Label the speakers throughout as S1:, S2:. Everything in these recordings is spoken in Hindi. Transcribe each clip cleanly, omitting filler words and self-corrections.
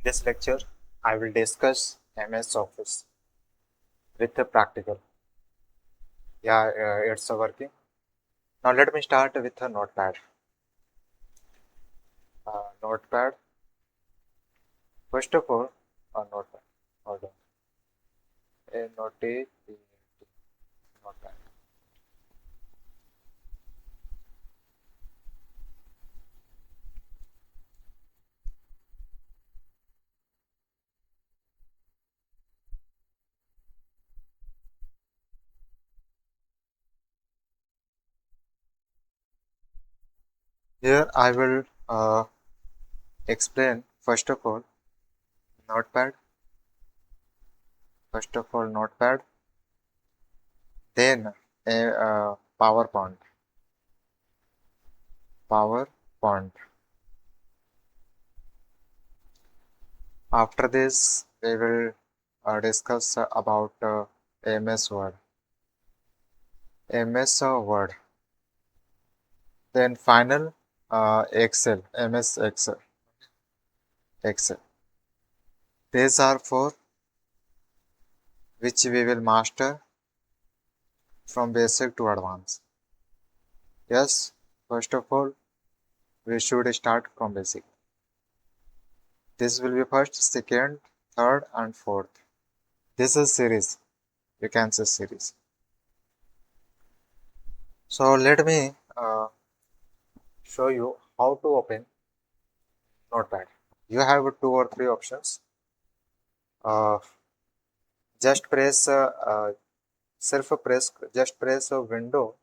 S1: This lecture, I will discuss MS Office with the practical. Yeah, it's working. Now let me start with a notepad. Notepad. First of all, a notepad. Hold on. A notepad. Here I will explain first of all notepad. First of all notepad. Then a PowerPoint. PowerPoint. After this, we will discuss about MS Word. MS Word. Then final Excel, MS Excel. Excel. These are for which we will master from basic to advanced. Yes, first of all, we should start from basic. This will be first, second, third, and fourth. This is series. You can say series. So let me show you how to open Notepad. You have two or three options. Uh, just press self press just press a window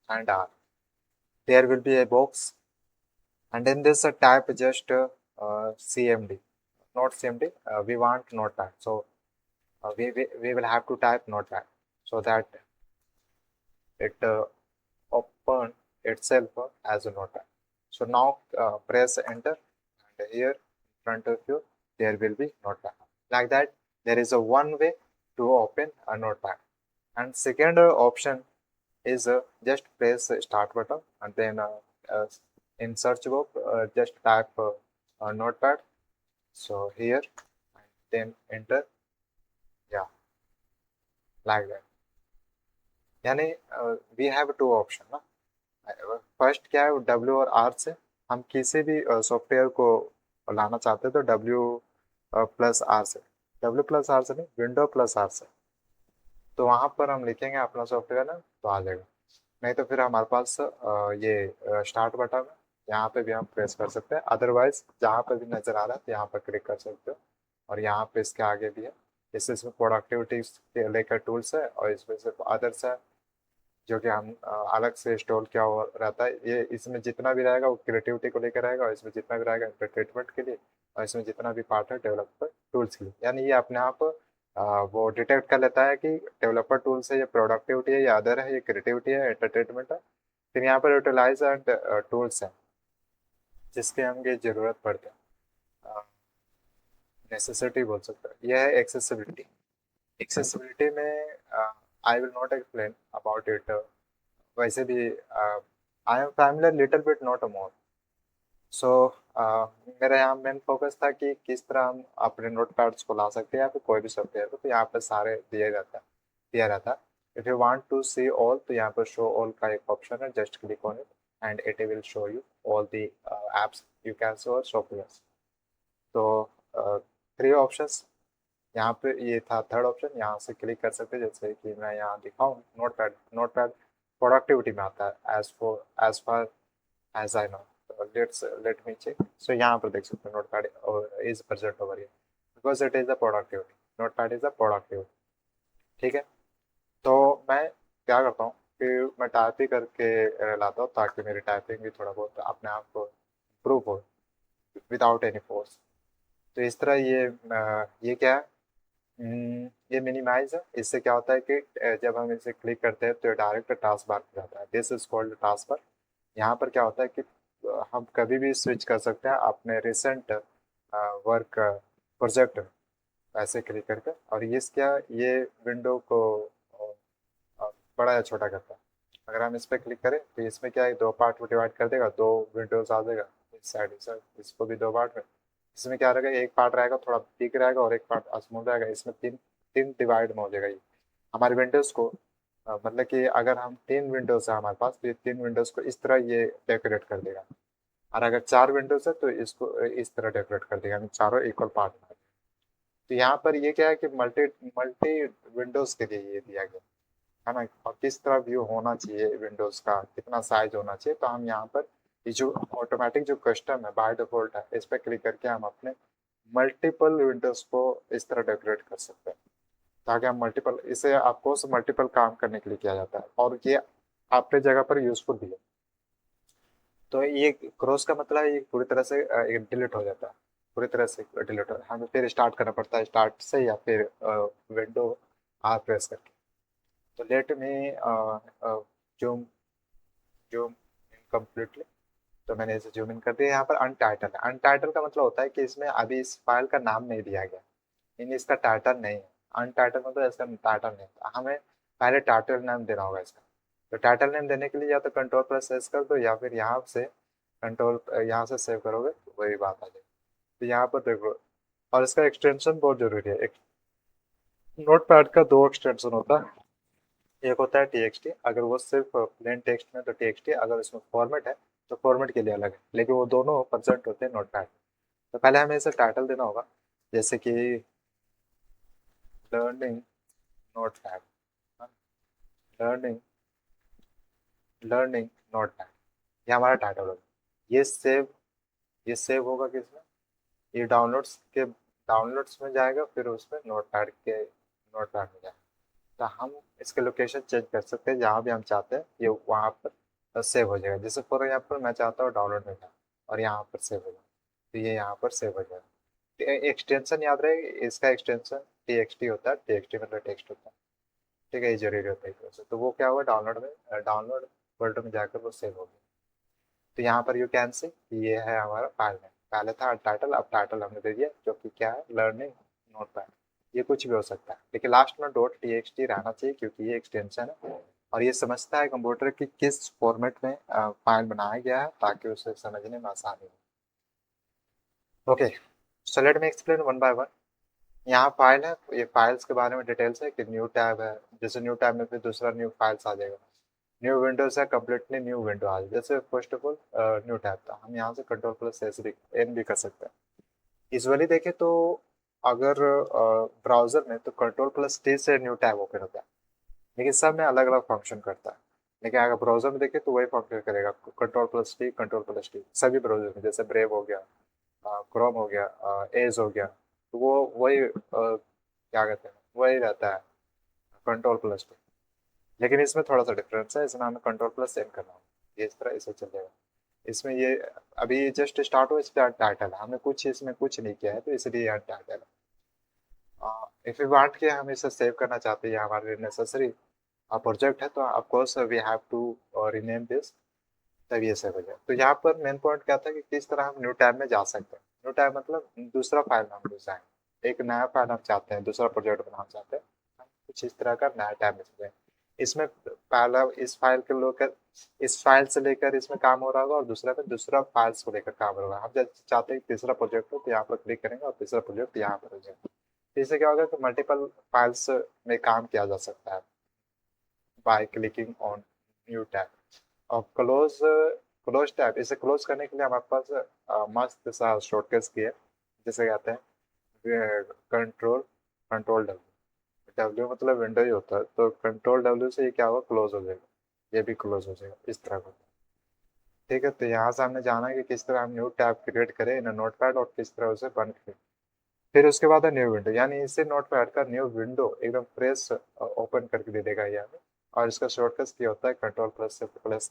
S1: and R. There will be a box, and in this type just CMD, not CMD. We want Notepad, so we will have to type Notepad so that it open itself as a Notepad. So now press enter, and here in front of you there will be Notepad. Like that, there is a one way to open a Notepad. And second option is just press start button, and then uh, in search box just type notepad. So here, and then enter. Yeah, like that. यानी वी हैव टू ऑप्शन ना. फर्स्ट क्या है, डब्ल्यू और आर से हम किसी भी सॉफ्टवेयर को लाना चाहते हैं तो डब्ल्यू प्लस आर से, डब्ल्यू प्लस आर से नहीं, विंडो प्लस आर से. तो वहां पर हम लिखेंगे अपना सॉफ्टवेयर ना, तो आ जाएगा. नहीं तो फिर हमारे पास ये स्टार्ट बटन है, यहाँ पे भी हम प्रेस कर सकते हैं. अदरवाइज जहाँ पे भी नजर आ रहा है तो यहाँ पर क्लिक कर सकते हो. और यहाँ पे इसके आगे भी है. इसमें प्रोडक्टिविटी के लेकर टूल्स है, और इसमें सिर्फ अदर्स है जो कि हम अलग से इंस्टॉल किया हुआ रहता है. ये इसमें जितना भी रहेगा वो क्रिएटिविटी को लेकर रहेगा, और इसमें जितना भी रहेगा एंटरटेनमेंट के लिए, और इसमें जितना भी पार्ट है डेवलपर टूल्स के लिए. यानी ये अपने आप वो डिटेक्ट कर लेता है कि डेवलपर टूल्स है, ये प्रोडक्टिविटी है, ये अदर है, ये क्रिएटिविटी है, एंटरटेनमेंट है. फिर यहाँ पर यूटिलाइज एंड टूल्स है जिसके हमें ज़रूरत पड़ती है, नेसेसिटी बोल सकते हैं. यह है एक्सेसिबिलिटी. एक्सेसिबिलिटी में I will not explain about it. वैसे भी I am familiar little bit, not a more. So मेरा यहाँ मेन फोकस था कि किस तरह हम अपने नोट पैड्स को ला सकते हैं या फिर कोई भी सॉफ्टवेयर को. तो यहाँ पर सारे दिया रहता है. If you want to see all, तो यहाँ पर शो ऑल का एक ऑप्शन है, just click on it and it will show you all the apps you can see और सॉफ्टवेयर. तो थ्री ऑप्शंस यहाँ पे, ये था थर्ड ऑप्शन. यहाँ से क्लिक कर सकते हैं, जैसे कि मैं यहाँ दिखाऊँ. नोट पैड प्रोडक्टिविटी में आता है as far as I know. Let me check. So यहाँ पर देख सकते हैं Notepad is present over here because it is a productivity. Notepad is a productivity. ठीक है. तो मैं क्या करता हूँ कि मैं टाइप ही करके लाता हूँ ताकि मेरी टाइपिंग भी थोड़ा बहुत अपने आप को इम्प्रूव हो विदाउट एनी फोर्स. तो इस तरह ये क्या है, ये मिनिमाइज है. इससे क्या होता है कि जब हम इसे क्लिक करते हैं तो डायरेक्ट टास्क बार पे जाता है. This is called task bar. यहाँ पर क्या होता है कि हम कभी भी स्विच कर सकते हैं अपने रिसेंट वर्क प्रोजेक्ट ऐसे क्लिक करके. और ये विंडो को बड़ा या छोटा करता है. अगर हम इस पर क्लिक करें तो इसमें क्या है, दो पार्ट में डिवाइड कर देगा, दो विंडोज आ जाएगा, इस साइड इसको भी दो पार्ट में, इसमें क्या रहेगा, एक पार्ट रहेगा थोड़ा बिग रहेगा और एक पार्ट स्मॉल रहेगा। इसमें तीन तीन डिवाइड में हो जाएगा ये हमारे विंडोज को। मतलब कि अगर हम तीन विंडोज है हमारे पास, तो ये तीन विंडोज को इस तरह ये डेकोरेट कर देगा। और अगर चार विंडोज है तो इसको इस तरह डेकोरेट कर देगा, यानी चारों इक्वल पार्ट में। तो यहाँ पर ये क्या है कि मल्टी मल्टी विंडोज के लिए ये दिया गया है ना, और किस तरह व्यू होना चाहिए विंडोज का, कितना साइज होना चाहिए। तो हम यहाँ पर ये जो ऑटोमेटिक जो कस्टम है बाय डिफॉल्ट है, इस पर क्लिक करके हम अपने मल्टीपल विंडोज को इस तरह डेकोरेट कर सकते हैं, ताकि हम मल्टीपल, इसे आपको मल्टीपल काम करने के लिए किया जाता है और ये अपने जगह पर यूजफुल भी है। तो ये क्रॉस का मतलब है ये पूरी तरह से डिलीट हो जाता है, पूरी तरह से डिलीट हो, हमें फिर स्टार्ट करना पड़ता है स्टार्ट से, या फिर विंडो आर प्रेस करके। तो लेट में जूम जूम इन कम्प्लीटली। तो मैंने इसे जूम इन कर दिया। यहाँ पर अनटाइटल है, अनटाइटल का मतलब होता है कि इसमें अभी इस फाइल का नाम नहीं दिया गया, यानी इसका टाइटल नहीं है। अनटाइटल मतलब इसका टाइटल नहीं था, हमें पहले टाइटल नेम देना होगा इसका। तो टाइटल नेम देने के लिए या तो कंट्रोल प्लस एस कर दो, या फिर यहाँ से कंट्रोल यहाँ से सेव करोगे तो वही बात आ जाएगी। तो यहाँ पर देखो, और इसका एक्सटेंशन बहुत जरूरी है। नोट पैड का दो एक्सटेंशन होता है, एक होता है टीएक्सटी, अगर वो सिर्फ प्लेन टेक्स्ट में तो टीएक्सटी, अगर उसमें फॉर्मेट है तो फॉर्मेट के लिए अलग है, लेकिन वो दोनों कंसेप्ट होते हैं नोट पैड। तो पहले हमें इसे टाइटल देना होगा, जैसे कि learning note pad, learning learning note pad, ये हमारा टाइटल होगा। ये सेव ये सेव होगा किसमें, ये डाउनलोड्स में जाएगा, फिर उसमें नोट पैड में जाएगा। तो हम इसके लोकेशन चेंज कर सकते हैं, जहाँ भी हम चाहते हैं ये वहाँ पर सेव हो जाएगा। जैसे फॉर एग्जाम्पल मैं चाहता हूँ डाउनलोड में जाए और यहाँ पर सेव हो जाए, तो ये यहाँ पर सेव हो जाएगा। एक्सटेंशन याद रहे, इसका एक्सटेंशन टी एक्स टी होता है, टी एक्स टी मतलब टेक्स्ट होता है, ठीक है, ये जरूरी होता है वैसे। तो वो क्या हुआ, डाउनलोड फोल्डर में जाकर वो सेव हो गया। तो यहाँ पर यू कैन सी ये है हमारा फाइल नेम, पहले था टाइटल, अब टाइटल हमने दे दिया, जो कि क्या है, लर्निंग नोटपैड। ये कुछ भी हो सकता है, लेकिन लास्ट में डॉट टी एक्स टी रहना चाहिए, क्योंकि ये एक्सटेंशन है और ये समझता है कंप्यूटर की किस फॉर्मेट में फाइल बनाया गया है, ताकि उसे समझने में आसानी हो। Okay, so let me explain one by one. यहाँ फाइल है, ये फाइल्स के बारे में डिटेल्स है कि न्यू टैब है, जैसे न्यू टैब में फिर दूसरा न्यू फाइल्स आ जाएगा। न्यू विंडोज है, कम्प्लीटली न्यू विंडो आ जाए। जैसे first of all new tab था, हम यहाँ से कंट्रोल प्लस एस भी एन भी कर सकते हैं। यूजुअली देखें तो अगर ब्राउजर में तो कंट्रोल प्लस टी से न्यू टैब ओपन होता है, लेकिन सब में अलग अलग फंक्शन करता है। लेकिन अगर ब्राउजर में देखें तो वही फंक्शन करेगा, कंट्रोल प्लस टी सभी ब्राउजर में, जैसे ब्रेव हो गया, क्रोम हो गया, एज हो गया, तो वो वही क्या कहते हैं, वही रहता है कंट्रोल प्लस टी। लेकिन इसमें थोड़ा सा डिफरेंस है, इसमें हमें कंट्रोल प्लस एन करना होगा, ये इस तरह इसे चल जाएगा। इसमें ये अभी जस्ट स्टार्ट हुआ, इसका टाइटल हमने कुछ इसमें कुछ नहीं किया है, तो इसलिए यहाँ टाइटल है। इफ यू वांट के हम इसे सेव करना चाहते हैं, हमारे नेसेसरी प्रोजेक्ट है, तो of course we have to rename this, तब ये सेव हो जाए। तो यहाँ पर मेन पॉइंट क्या था कि किस तरह हम न्यू टैब में जा सकते हैं। न्यू टैब मतलब दूसरा फाइल हम डिजाइन, एक नया फाइल हम चाहते हैं, दूसरा प्रोजेक्ट बनाना चाहते हैं, हम कुछ इस तरह का नया टैब में चले। इसमें पहला इस फाइल के लेकर, इस फाइल से लेकर इसमें काम हो रहा होगा, और दूसरा में दूसरा फाइल्स को लेकर काम हो रहा होगा। हम जब चाहते हैं कि तीसरा प्रोजेक्ट हो, तो यहाँ पर क्लिक करेंगे और तीसरा प्रोजेक्ट यहाँ पर हो जाएगा। तो इससे क्या होगा कि मल्टीपल फाइल्स में काम किया जा सकता है by clicking on new tab. और क्लोज टैब, इसे क्लोज करने के लिए हमारे पास मस्त सा शॉर्टकट्स की है, जिसे कहते हैं कंट्रोल कंट्रोल डब्ल्यू। डब्ल्यू मतलब विंडो ही होता है, तो कंट्रोल डब्ल्यू से ये क्या होगा, क्लोज हो जाएगा, ये भी क्लोज हो जाएगा इस तरह का। ठीक है, तो यहाँ से हमने जाना है कि किस तरह हम न्यू टैब क्रिएट करें इन नोट पैड, और किस तरह उसे बंद करें। फिर उसके बाद है न्यू विंडो, यानी इसे नोट पैड का न्यू विंडो एकदम फ्रेश ओपन करके दे देगा ये हमें। और इसका शॉर्टकट क्या होता है, कंट्रोल प्लस शिफ्ट प्लस।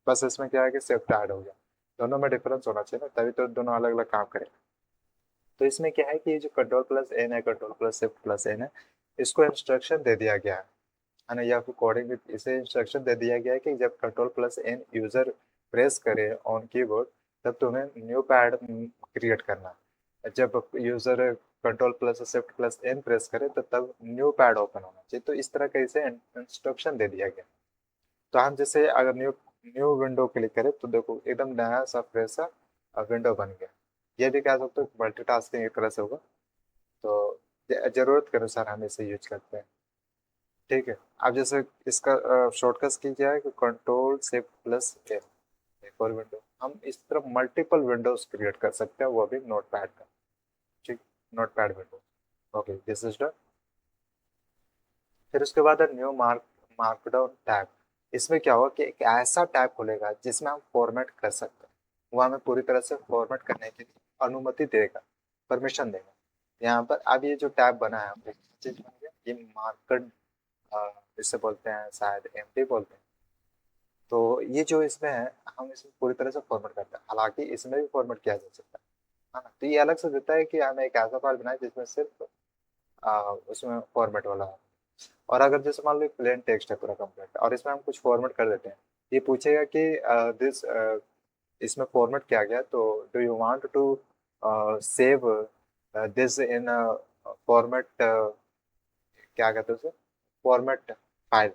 S1: बस इसमें क्या है कि शिफ्ट ऐड हो गया, दोनों में डिफरेंस होना चाहिए ना, तभी तो दोनों अलग अलग काम करें। तो इसमें क्या है कि ये जो कंट्रोल प्लस एन है, control plus shift plus N है, इसको इंस्ट्रक्शन दे दिया गया है ना, या फिर कोडिंग में इसे इंस्ट्रक्शन दे दिया गया है कि जब control plus N user press करे ऑन कीबोर्ड, तब तुम्हें न्यू पैड क्रिएट करना है। जब user control plus shift plus N press करे तो तब न्यू पैड ओपन होना चाहिए। तो इस तरह का इसे इंस्ट्रक्शन दे दिया गया। तो हम जैसे अगर न्यू न्यू विंडो क्लिक करें, तो देखो एकदम नया सा फ्रेश सा विंडो बन गया। ये भी कह सकते हो मल्टीटास्किंग एक तरह से होगा। तो जरूरत के अनुसार हम इसे यूज करते हैं। ठीक है। अब जैसे इसका शॉर्टकट की क्या है कि कंट्रोल शिफ्ट प्लस ए, एक और विंडो, हम इस तरह मल्टीपल विंडोज क्रिएट कर सकते हैं, वो भी नोट पैड का। ठीक, note pad window. Okay, this is done. फिर उसके बाद न्यू मार्कडाउन टैब। इसमें क्या होगा कि एक ऐसा टैब खुलेगा जिसमें हम फॉर्मेट कर सकते हैं, वो हमें पूरी तरह से फॉर्मेट करने की अनुमति देगा, परमिशन देगा। यहाँ पर अब ये जो टैब बना है, चीज बन गया ये मार्कड, इससे बोलते हैं शायद एमडी बोलते हैं। तो ये जो इसमें है, हम इसमें पूरी तरह से फॉर्मेट करते हैं, हालांकि इसमें भी फॉर्मेट किया जा सकता है ना। तो ये अलग से देता है कि हमें एक ऐसा फाइल बनाए जिसमें सिर्फ उसमें फॉर्मेट वाला है। और अगर जैसे मान लो प्लेन टेक्स्ट है पूरा कंप्लीट और इसमें हम कुछ फॉर्मेट कर देते हैं, ये पूछेगा कि दिस इसमें फॉर्मेट किया गया, तो do you want to save this in format, क्या कहते हैं उसे, फॉर्मेट फाइल।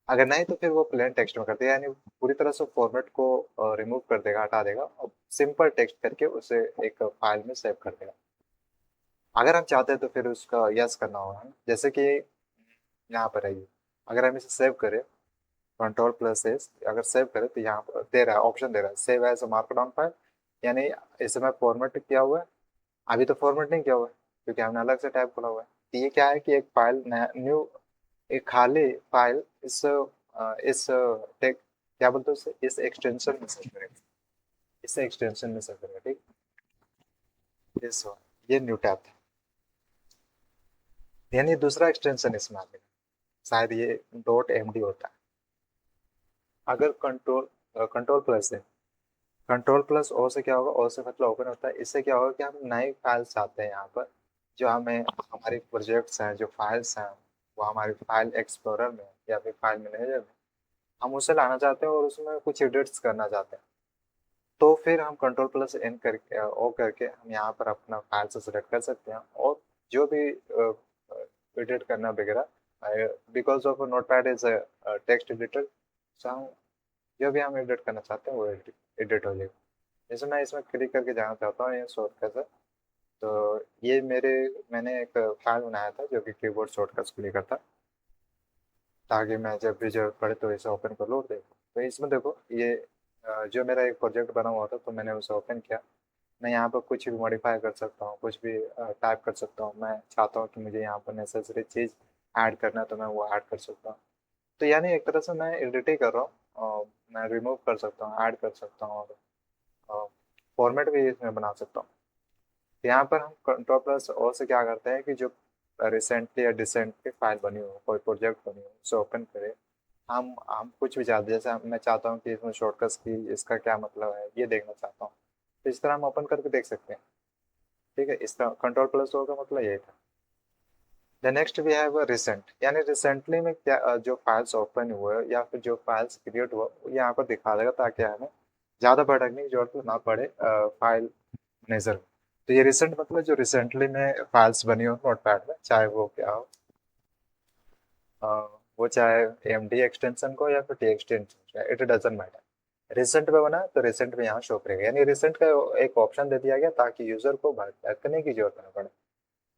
S1: अगर नहीं तो फिर वो प्लेन टेक्स्ट में कर देगा, यानी पूरी तरह से फॉर्मेट को रिमूव कर देगा, हटा देगा और सिंपल टेक्स्ट करके उसे एक फाइल में सेव कर देगा। अगर हम चाहते हैं तो फिर उसका यस करना होगा, जैसे कि यहाँ पर है ये। अगर हम इसे सेव करें, कंट्रोल प्लस एस, अगर सेव करें तो यहाँ पर दे रहा है, ऑप्शन दे रहा है सेव एज मार्कडाउन फाइल, यानी इसे मैं फॉर्मेट किया हुआ है। अभी तो फॉर्मेट नहीं किया हुआ है क्योंकि हमने अलग से टैब खोला हुआ है। तो ये क्या है कि एक फाइल न्यू, एक खाली फाइल इस टेक, क्या बोलते हैं उसे, इस एक्सटेंशन में सेव करेगा, इस एक्सटेंशन में सेव करेगा। ठीक, इस ये न्यू टैब था, यानी दूसरा एक्सटेंशन इसमें आ गया, शायद ये डॉट एम डी होता है। अगर कंट्रोल प्लस है, कंट्रोल प्लस ओ से क्या होगा, ओ से मतलब ओपन होता है। इससे क्या होगा कि हम नई फाइल चाहते हैं यहाँ पर, जो हमें हमारे प्रोजेक्ट्स हैं, जो फाइल्स हैं, वो हमारी फाइल एक्सप्लोरर में या फिर फाइल मैनेजर में हम उसे लाना चाहते हैं और उसमें कुछ एडिट्स करना चाहते हैं। तो फिर हम कंट्रोल प्लस एन करके ओ करके हम यहाँ पर अपना फाइल से सेलेक्ट कर सकते हैं और जो भी एडिट करना वगैरह, because of Notepad is text editor, so हम जो भी हम एडिट करना चाहते हैं वो एडिट हो जाएगा। जैसे मैं इसमें क्लिक करके जाना चाहता हूँ ये शॉर्टकट है, तो ये मैंने एक फाइल बनाया था जो कि कीबोर्ड शॉर्टकट्स के लिए करता, ताकि मैं जब भी जरूरत पड़े तो इसे ओपन कर लूँ और देखो। तो इसमें देखो ये जो मेरा एक प्रोजेक्ट बना हुआ था, तो मैंने उसे ओपन किया। मैं यहाँ पर कुछ भी मॉडिफाई कर सकता हूँ, कुछ भी टाइप कर सकता हूँ। मैं चाहता हूँ कि मुझे यहाँ पर नेसेसरी चीज़ ऐड करना है तो मैं वो ऐड कर सकता हूँ। तो यानी एक तरह से मैं एडिट ही कर रहा हूँ, मैं रिमूव कर सकता हूँ, ऐड कर सकता हूँ और फॉर्मेट भी इसमें बना सकता हूँ। तो यहाँ पर हम कंट्रोल प्लस ओ से क्या करते हैं कि जो रिसेंटली या डिसेंटली फाइल बनी हो, कोई प्रोजेक्ट बनी हो, उसे ओपन करें। हम कुछ भी चाहते हैं, जैसे मैं चाहता हूँ कि इसमें शॉर्टकट्स की इसका क्या मतलब है ये देखना चाहता हूँ, तो इस तरह हम ओपन करके देख सकते हैं। ठीक है, इस तरह कंट्रोल प्लस ओ का मतलब यही था। The next we have recent, यानी रिसेंटली में क्या जो फाइल्स ओपन हुए या फिर जो फाइल्स क्रिएट हुआ वो यहाँ पर दिखा देगा, ताकि हमें ज़्यादा भटकने की जरूरत ना पड़े फाइल मैनेजर में। तो ये रिसेंट मतलब जो रिसेंटली में फाइल्स बनी हो नोटपैड में, चाहे वो क्या हो, अ, वो चाहे एम डी एक्सटेंशन को या फिर T extension, it doesn't matter. Recent में बना तो रिसेंट में यहाँ शो करेगा, यानी रिसेंट का एक ऑप्शन दे दिया गया ताकि यूजर को भटकने की जरूरत ना पड़े।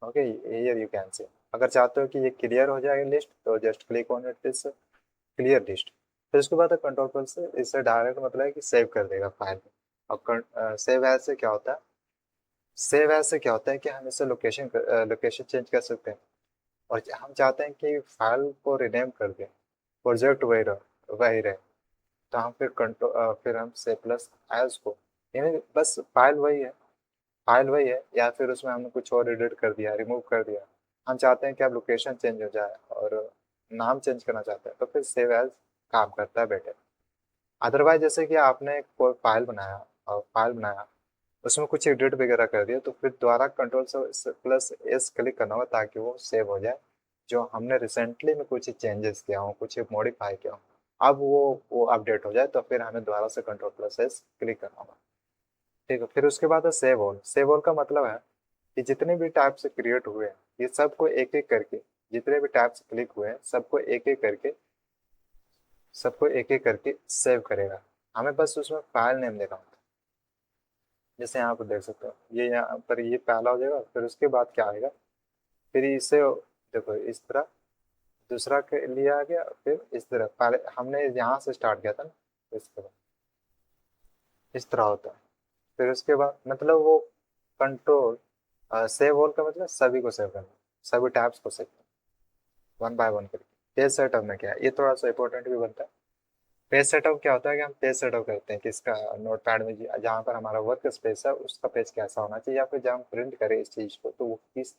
S1: ओके, हियर यू कैन सी। अगर चाहते हो कि ये क्लियर हो जाए लिस्ट, तो just click on it this clear list. फिर उसके बाद कंट्रोल पर से इससे डायरेक्ट मतलब है कि सेव कर देगा फाइल में। और सेव एज से क्या होता है, सेव एज से क्या होता है कि हम इससे लोकेशन चेंज कर सकते हैं, और हम चाहते हैं कि फाइल को रिनेम कर दें, प्रोजेक्ट वही रहे, तो हम फिर कंट्रोल फिर हम से प्लस एज को, यानी बस फाइल वही है, फाइल वही है, या फिर उसमें हमने कुछ और एडिट कर दिया, रिमूव कर दिया। हम चाहते हैं कि अब लोकेशन चेंज हो जाए और नाम चेंज करना चाहते हैं, तो फिर सेव एज काम करता है बेटर। अदरवाइज जैसे कि आपने कोई फाइल बनाया और फाइल बनाया, उसमें कुछ एडिट वगैरह कर दिया, तो फिर दोबारा कंट्रोल से प्लस एस क्लिक करना होगा ताकि वो सेव हो जाए। जो हमने रिसेंटली में कुछ चेंजेस किया हो, कुछ मॉडिफाई किया हो, अब वो अपडेट हो जाए, तो फिर हमें दोबारा से कंट्रोल प्लस एस क्लिक करना होगा। ठीक है, फिर उसके बाद है सेव ऑल। सेव ऑल का मतलब है कि जितने भी टैब से क्रिएट हुए हैं, ये सबको एक एक करके, जितने भी टैब से क्लिक हुए हैं सबको एक एक करके सेव करेगा। हमें बस उसमें फाइल नेम देना होता जैसे यहाँ पर देख सकते हो, ये यहाँ पर ये पहला हो जाएगा, फिर उसके बाद क्या आएगा, फिर इसे देखो इस तरह दूसरा के लिए आ गया, फिर इस तरह पहले हमने यहाँ से स्टार्ट किया था ना, तो इसके बाद इस तरह होता है। फिर उसके बाद मतलब वो कंट्रोल, सेव ऑल का मतलब सभी को सेव करना, सभी टैब्स को सेव करना वन बाय वन करके। पेज सेटअप में क्या है, ये थोड़ा सा इंपॉर्टेंट भी बनता है। पेज सेटअप क्या होता है कि हम पेज सेटअप करते हैं किसका, नोट पैड में जहाँ पर हमारा वर्क स्पेस है उसका पेज कैसा होना चाहिए, या फिर जब हम प्रिंट करें इस चीज़ को तो वो किस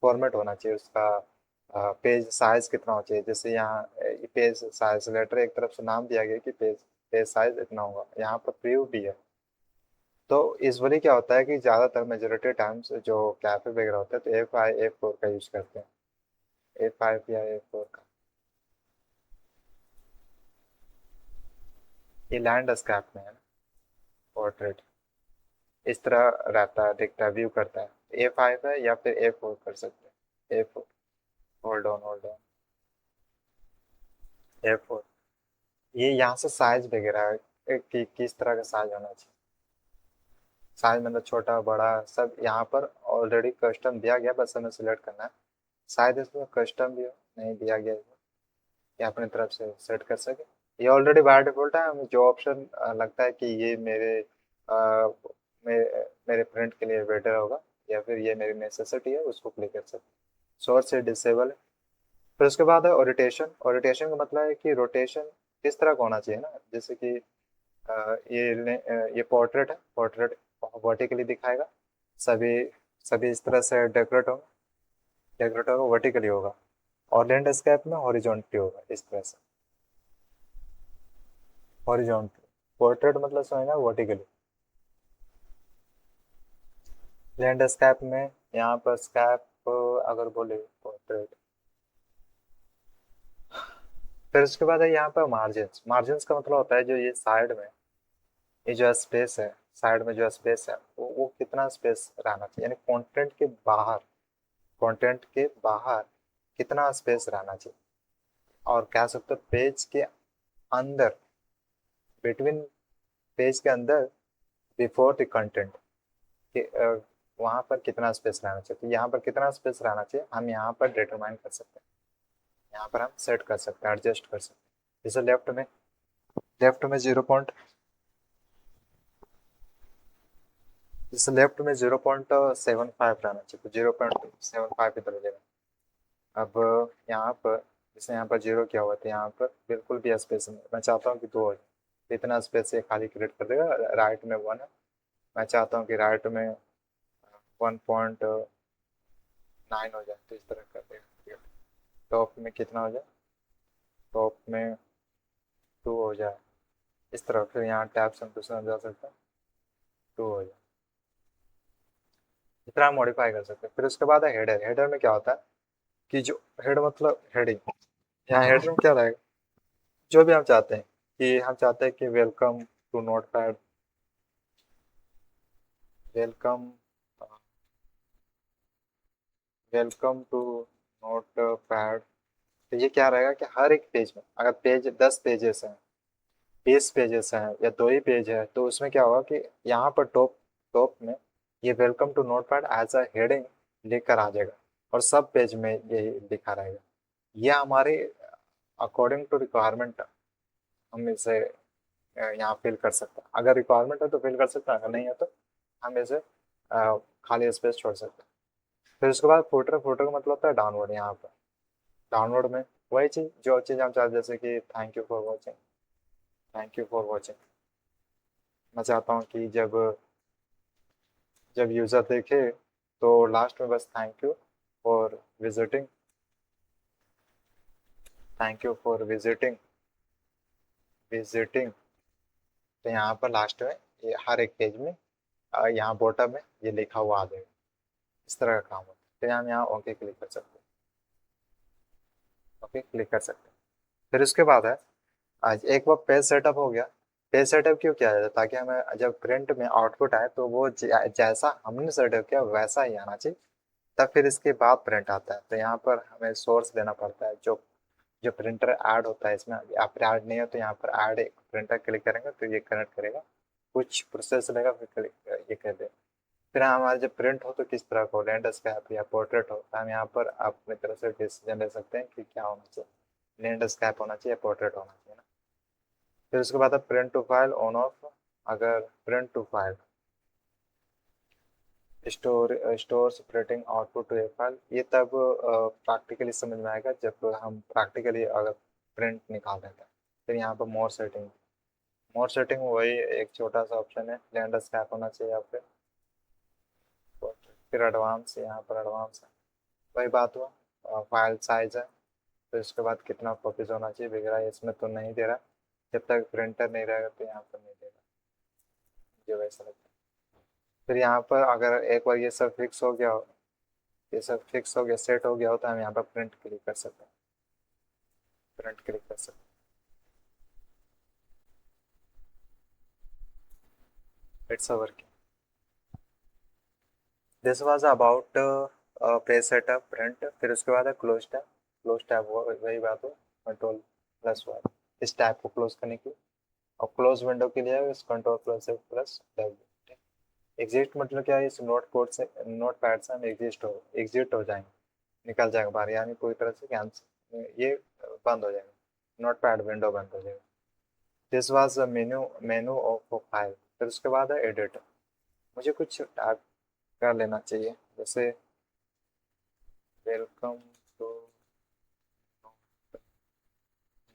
S1: फॉर्मेट होना चाहिए उसका, पेज साइज कितना होना चाहिए। जैसे यहाँ पेज साइज लेटर एक तरफ से नाम दिया गया कि पेज पेज साइज इतना होगा, यहाँ पर प्रीव्यू भी है। तो इस वरी क्या होता है कि ज़्यादातर मेजोरिटी टाइम्स जो कैफे वगैरह होते हैं तो A5 A4 का यूज़ करते हैं, A5 या A4 का। ये लैंडस्केप में है ना, पोर्ट्रेट इस तरह रहता है, दिखता है, व्यू करता है। A5 है या फिर A4 कर सकते हैं, A4। Hold on A4। ये यहाँ से साइज वगैरह है कि किस तरह का साइज होना चाहिए, साइज मतलब छोटा बड़ा सब यहाँ पर ऑलरेडी कस्टम दिया गया, बस हमें सिलेक्ट करना है। शायद इसमें कस्टम भी हो, नहीं दिया गया है, ये अपनी तरफ से सेट कर सके। ये ऑलरेडी बाय डिफॉल्ट है, हमें जो ऑप्शन लगता है कि ये मेरे प्रिंट के लिए बेटर होगा या फिर ये मेरी नेसेसिटी है, उसको क्लिक कर सकते हैं। सोर्स से डिसेबल है। फिर उसके बाद है ओरिटेशन। ओरिटेशन का मतलब है कि रोटेशन किस तरह का होना चाहिए ना, जैसे कि ये पोर्ट्रेट है, पोर्ट्रेट वर्टिकली दिखाएगा, सभी सभी इस तरह से डेकोरेट होगा वर्टिकली होगा, और लैंडस्केप में हॉरिजॉन्टली होगा इस तरह से, हॉरिजॉन्टली। पोर्ट्रेट मतलब समझना वर्टिकली, लैंडस्केप में यहाँ पर स्कैप अगर बोले पोर्ट्रेट। फिर उसके बाद है यहाँ पर मार्जिन्स। मार्जिन्स का मतलब होता है जो ये साइड में ये जो स्पेस है, साइड में जो स्पेस है वो कितना स्पेस रहना चाहिए, यानी कंटेंट के बाहर कितना स्पेस रहना चाहिए। और कह सकते हो पेज के अंदर, बिटवीन पेज के अंदर, बिफोर द कंटेंट कि वहाँ पर कितना स्पेस रहना चाहिए। तो यहाँ पर कितना स्पेस रहना चाहिए हम यहाँ पर डिटरमाइन कर सकते हैं, यहाँ पर हम सेट कर सकते हैं, एडजस्ट कर सकते हैं। जैसे लेफ्ट में 0.75 रहना चाहिए, तो 0.75 इधर हो जाएगा। अब यहाँ पर जैसे यहाँ पर जीरो किया हुआ था, यहाँ पर बिल्कुल भी स्पेस नहीं, मैं चाहता हूँ कि 2 हो जाए, तो इतना स्पेस ये खाली क्रिएट कर देगा। राइट में 1 है, मैं चाहता हूँ कि राइट में 1.9 हो जाए, तो इस तरह कर देगा। टॉप में कितना हो जाए, टॉप में 2 हो जाए, इस तरह। फिर यहाँ टैब से हम दूसरा जा सकते हैं, 2 हो जाए, इतना मॉडिफाई कर सकते हैं। फिर उसके बाद है हेडर। हेडर में क्या होता है कि जो हेड मतलब हेडिंग, यहाँ हेडर में क्या रहेगा, जो भी हम चाहते हैं कि हम चाहते हैं कि welcome to notepad, welcome welcome to notepad. तो ये क्या रहेगा कि हर एक पेज में, अगर पेज 10 पेजेस हैं, 20 पेजेस हैं या 2 ही पेज है, तो उसमें क्या होगा कि यहाँ पर टॉप टॉप में ये welcome to notepad as a heading लिख कर आ जाएगा, और सब पेज में ये लिखा रहेगा। ये हमारे अकॉर्डिंग टू रिक्वायरमेंट हम इसे यहाँ फिल कर सकते हैं। अगर रिक्वायरमेंट है तो फिल कर सकते हैं, अगर नहीं है तो हम इसे खाली स्पेस छोड़ सकते हैं। फिर उसके बाद फुटर। फुटर का मतलब होता है डाउनवर्ड। यहाँ पर डाउनलोड में वही चीज़ जो चीज़ हम चाहते, जैसे कि thank you for watching, thank you for watching. मैं चाहता हूँ कि जब जब यूज़र देखे तो लास्ट में बस thank you for visiting, thank you for visiting, visiting. तो यहाँ पर लास्ट में ये हर एक पेज में यहाँ बॉटम में ये लिखा हुआ आ जाएगा, इस तरह का काम होता है। फिर हम यहाँ ओके क्लिक कर सकते हैं, ओके क्लिक कर सकते हैं। फिर उसके बाद है, आज एक बार पेज सेटअप हो गया। पेज सेटअप क्यों किया जाता है, ताकि हमें जब प्रिंट में आउटपुट आए तो वो जैसा हमने सेटअप किया वैसा ही आना चाहिए, तब फिर इसके बाद प्रिंट आता है। तो यहाँ पर हमें सोर्स देना पड़ता है, जो जो प्रिंटर ऐड होता है इसमें, या फिर ऐड नहीं हो तो यहाँ पर ऐड एक प्रिंटर क्लिक करेंगे तो ये कनेक्ट करेगा कुछ प्रोसेस लगेगा फिर ये कर दे। फिर हमारा जब प्रिंट हो तो किस तरह का हो, लैंडस्केप या पोर्ट्रेट हो, तो हम यहाँ पर अपनी तरफ से डिसीजन ले सकते हैं कि क्या होना चाहिए, लैंडस्केप होना चाहिए या पोर्ट्रेट होना चाहिए ना। फिर उसके बाद print to file on off. अगर print to file store separating output to a file, ये तब प्रैक्टिकली समझ में आएगा जब हम प्रैक्टिकली अगर प्रिंट निकाल देते हैं। फिर यहाँ पर मोर सेटिंग वही एक छोटा सा ऑप्शन है, लैंडस्केप होना चाहिए यहाँ पे। फिर एडवांस, यहाँ पर एडवांस है, वही बात हुआ। फाइल साइज है, फिर उसके बाद कितना कॉपीज होना चाहिए वगैरह, इसमें तो नहीं दे रहा, जब तक प्रिंटर नहीं रहेगा तो यहाँ पर नहीं देगा, मुझे वैसा लगता है। फिर यहाँ पर अगर एक बार ये सब फिक्स हो गया हो, ये सब फिक्स हो गया, सेट हो गया हो, तो हम यहाँ पर प्रिंट क्लिक कर सकते हैं, प्रिंट क्लिक कर सकते हैं। It's a working. This was about page setup print. फिर उसके बाद है क्लोज टैब वही बात हो, कंट्रोल प्लस वाई इस टैब को क्लोज करने की, और क्लोज विंडो के लिए इस कंट्रोल प्लस डब्ल्यू। एग्जिट मतलब क्या है, इस नोट कोड से, नोट पैड से हम एग्जिट हो जाएंगे, निकल जाएगा बाहर, यानी पूरी तरह से कैंसिल, ये बंद हो जाएगा, नोट पैड विंडो बंद हो जाएगा। This was menu of file. फिर उसके बाद है एडिट। मुझे कुछ टाइप कर लेना चाहिए, जैसे welcome to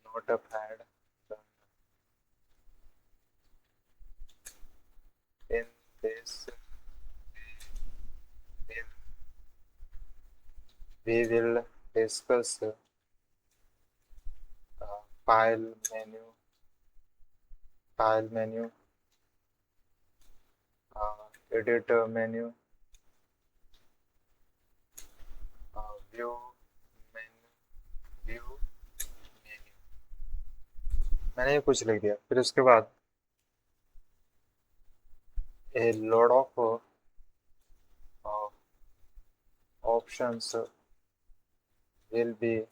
S1: notepad in this we will discuss file menu file menu edit menu view menu view menu। मैंने ये कुछ लिख दिया। फिर उसके बाद a lot of options will be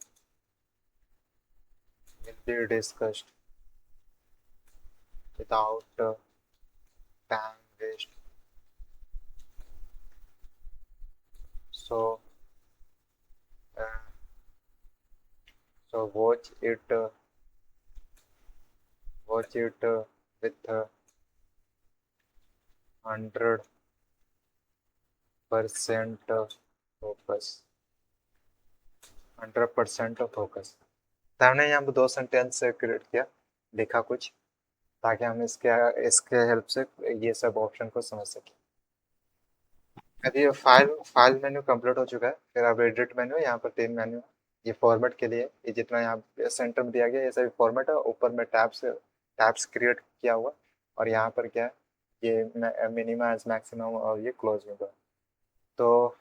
S1: discussed without time waste, so uh, watch it with 100% focus, 100% focus. तो हमने यहाँ पे 2 सेंटेंस क्रिएट किया, लिखा कुछ, ताकि हम इसके हेल्प से ये सब ऑप्शन को समझ सकें। अब ये फाइल मेन्यू कंप्लीट हो चुका है। फिर अब एडिट मेन्यू, यहाँ पर 3 मेन्यू। ये फॉर्मेट के लिए, ये जितना यहाँ सेंटर में दिया गया ये सभी फॉर्मेट है, ऊपर में टैब्स क्रिएट किया हुआ, और यहाँ पर क्या है, ये मिनिमाइज मैक्सिमम और ये क्लोज विंडो। तो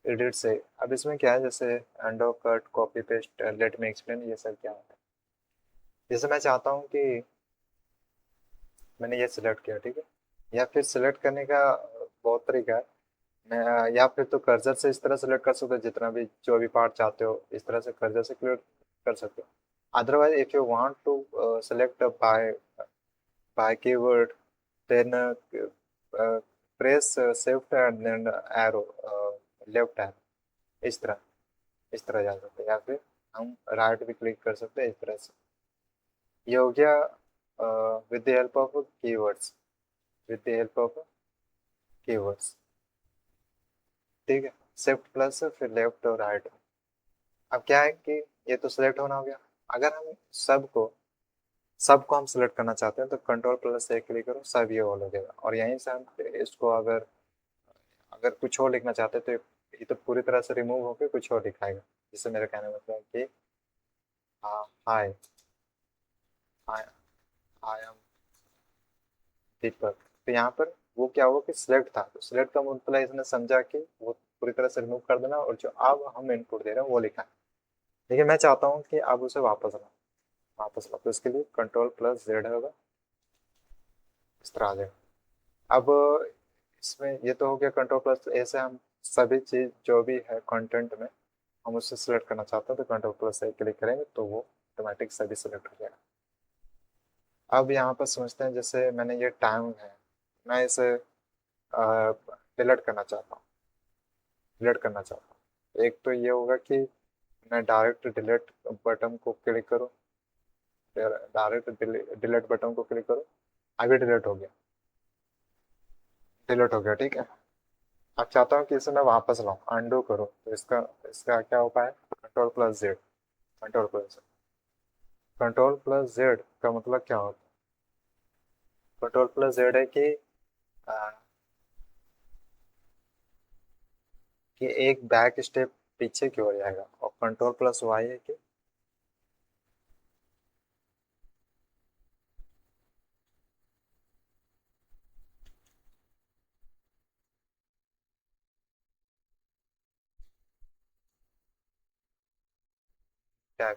S1: एडिट से अब इसमें क्या है, जैसे undo cut copy paste let me explain, ये सब क्या होता है। जैसे मैं चाहता हूँ कि मैंने ये सिलेक्ट किया, ठीक है, या फिर सिलेक्ट करने का बहुत तरीका है। मैं या फिर तो कर्सर से इस तरह सेलेक्ट कर सकते हो, जितना भी जो भी पार्ट चाहते हो इस तरह से कर्सर से क्लिक कर सकते हो। Otherwise if you want to select by keyword, then press shift and then arrow, left arrow, इस तरह जा सकते हैं, या फिर हम राइट भी क्लिक कर सकते हैं इस तरह से। ये हो गया with the help of keywords, with the help of keywords, ठीक है। शिफ्ट प्लस फिर लेफ्ट और राइट। अब क्या है कि ये तो सिलेक्ट होना हो गया। अगर हम सबको हम सिलेक्ट करना चाहते हैं तो कंट्रोल प्लस से क्लिक करो, सब ये ऑल हो जाएगा, और यहीं से हम इसको अगर अगर कुछ और लिखना चाहते हैं तो ये तो पूरी तरह से रिमूव होकर कुछ और दिखाएगा। जिससे मेरा कहने का मतलब है कि हाय आई आई एम दीपक। तो यहाँ पर वो क्या हुआ कि सिलेक्ट था, तो सिलेक्ट का मतलब इसने समझा कि वो पूरी तरह से रिमूव कर देना, और जो अब हम इनपुट दे रहे हैं वो लिखा है। लेकिन मैं चाहता हूँ कि आप उसे वापस लाओ, तो इसके लिए कंट्रोल प्लस जेड होगा, इस तरह आ जाएगा। अब इसमें ये तो हो गया कंट्रोल प्लस ए से हम सभी चीज जो भी है कंटेंट में हम उससे सिलेक्ट करना चाहते हैं, तो कंट्रोल प्लस ए क्लिक करेंगे तो वो ऑटोमेटिक सभी सिलेक्ट हो जाएगा। अब यहाँ पर समझते हैं, जैसे मैंने ये टाइम है, मैं इसे डिलीट करना चाहता हूँ, डिलीट करना चाहता हूँ। एक तो ये होगा कि मैं डायरेक्ट डिलीट बटन को क्लिक करूँ, डायरेक्ट डिलीट बटन को क्लिक करूँ, अभी डिलीट हो गया, डिलीट हो गया, ठीक है। अब चाहता हूँ कि इसे मैं वापस लाऊं, अंडू करूँ, तो इसका इसका क्या उपाय है? Control plus Z, control plus Z. Control plus Z का मतलब क्या होता है? कंट्रोल प्लस जेड है आ, कि एक बैक स्टेप पीछे की ओर जाएगा, और कंट्रोल प्लस वाई है कि क्या?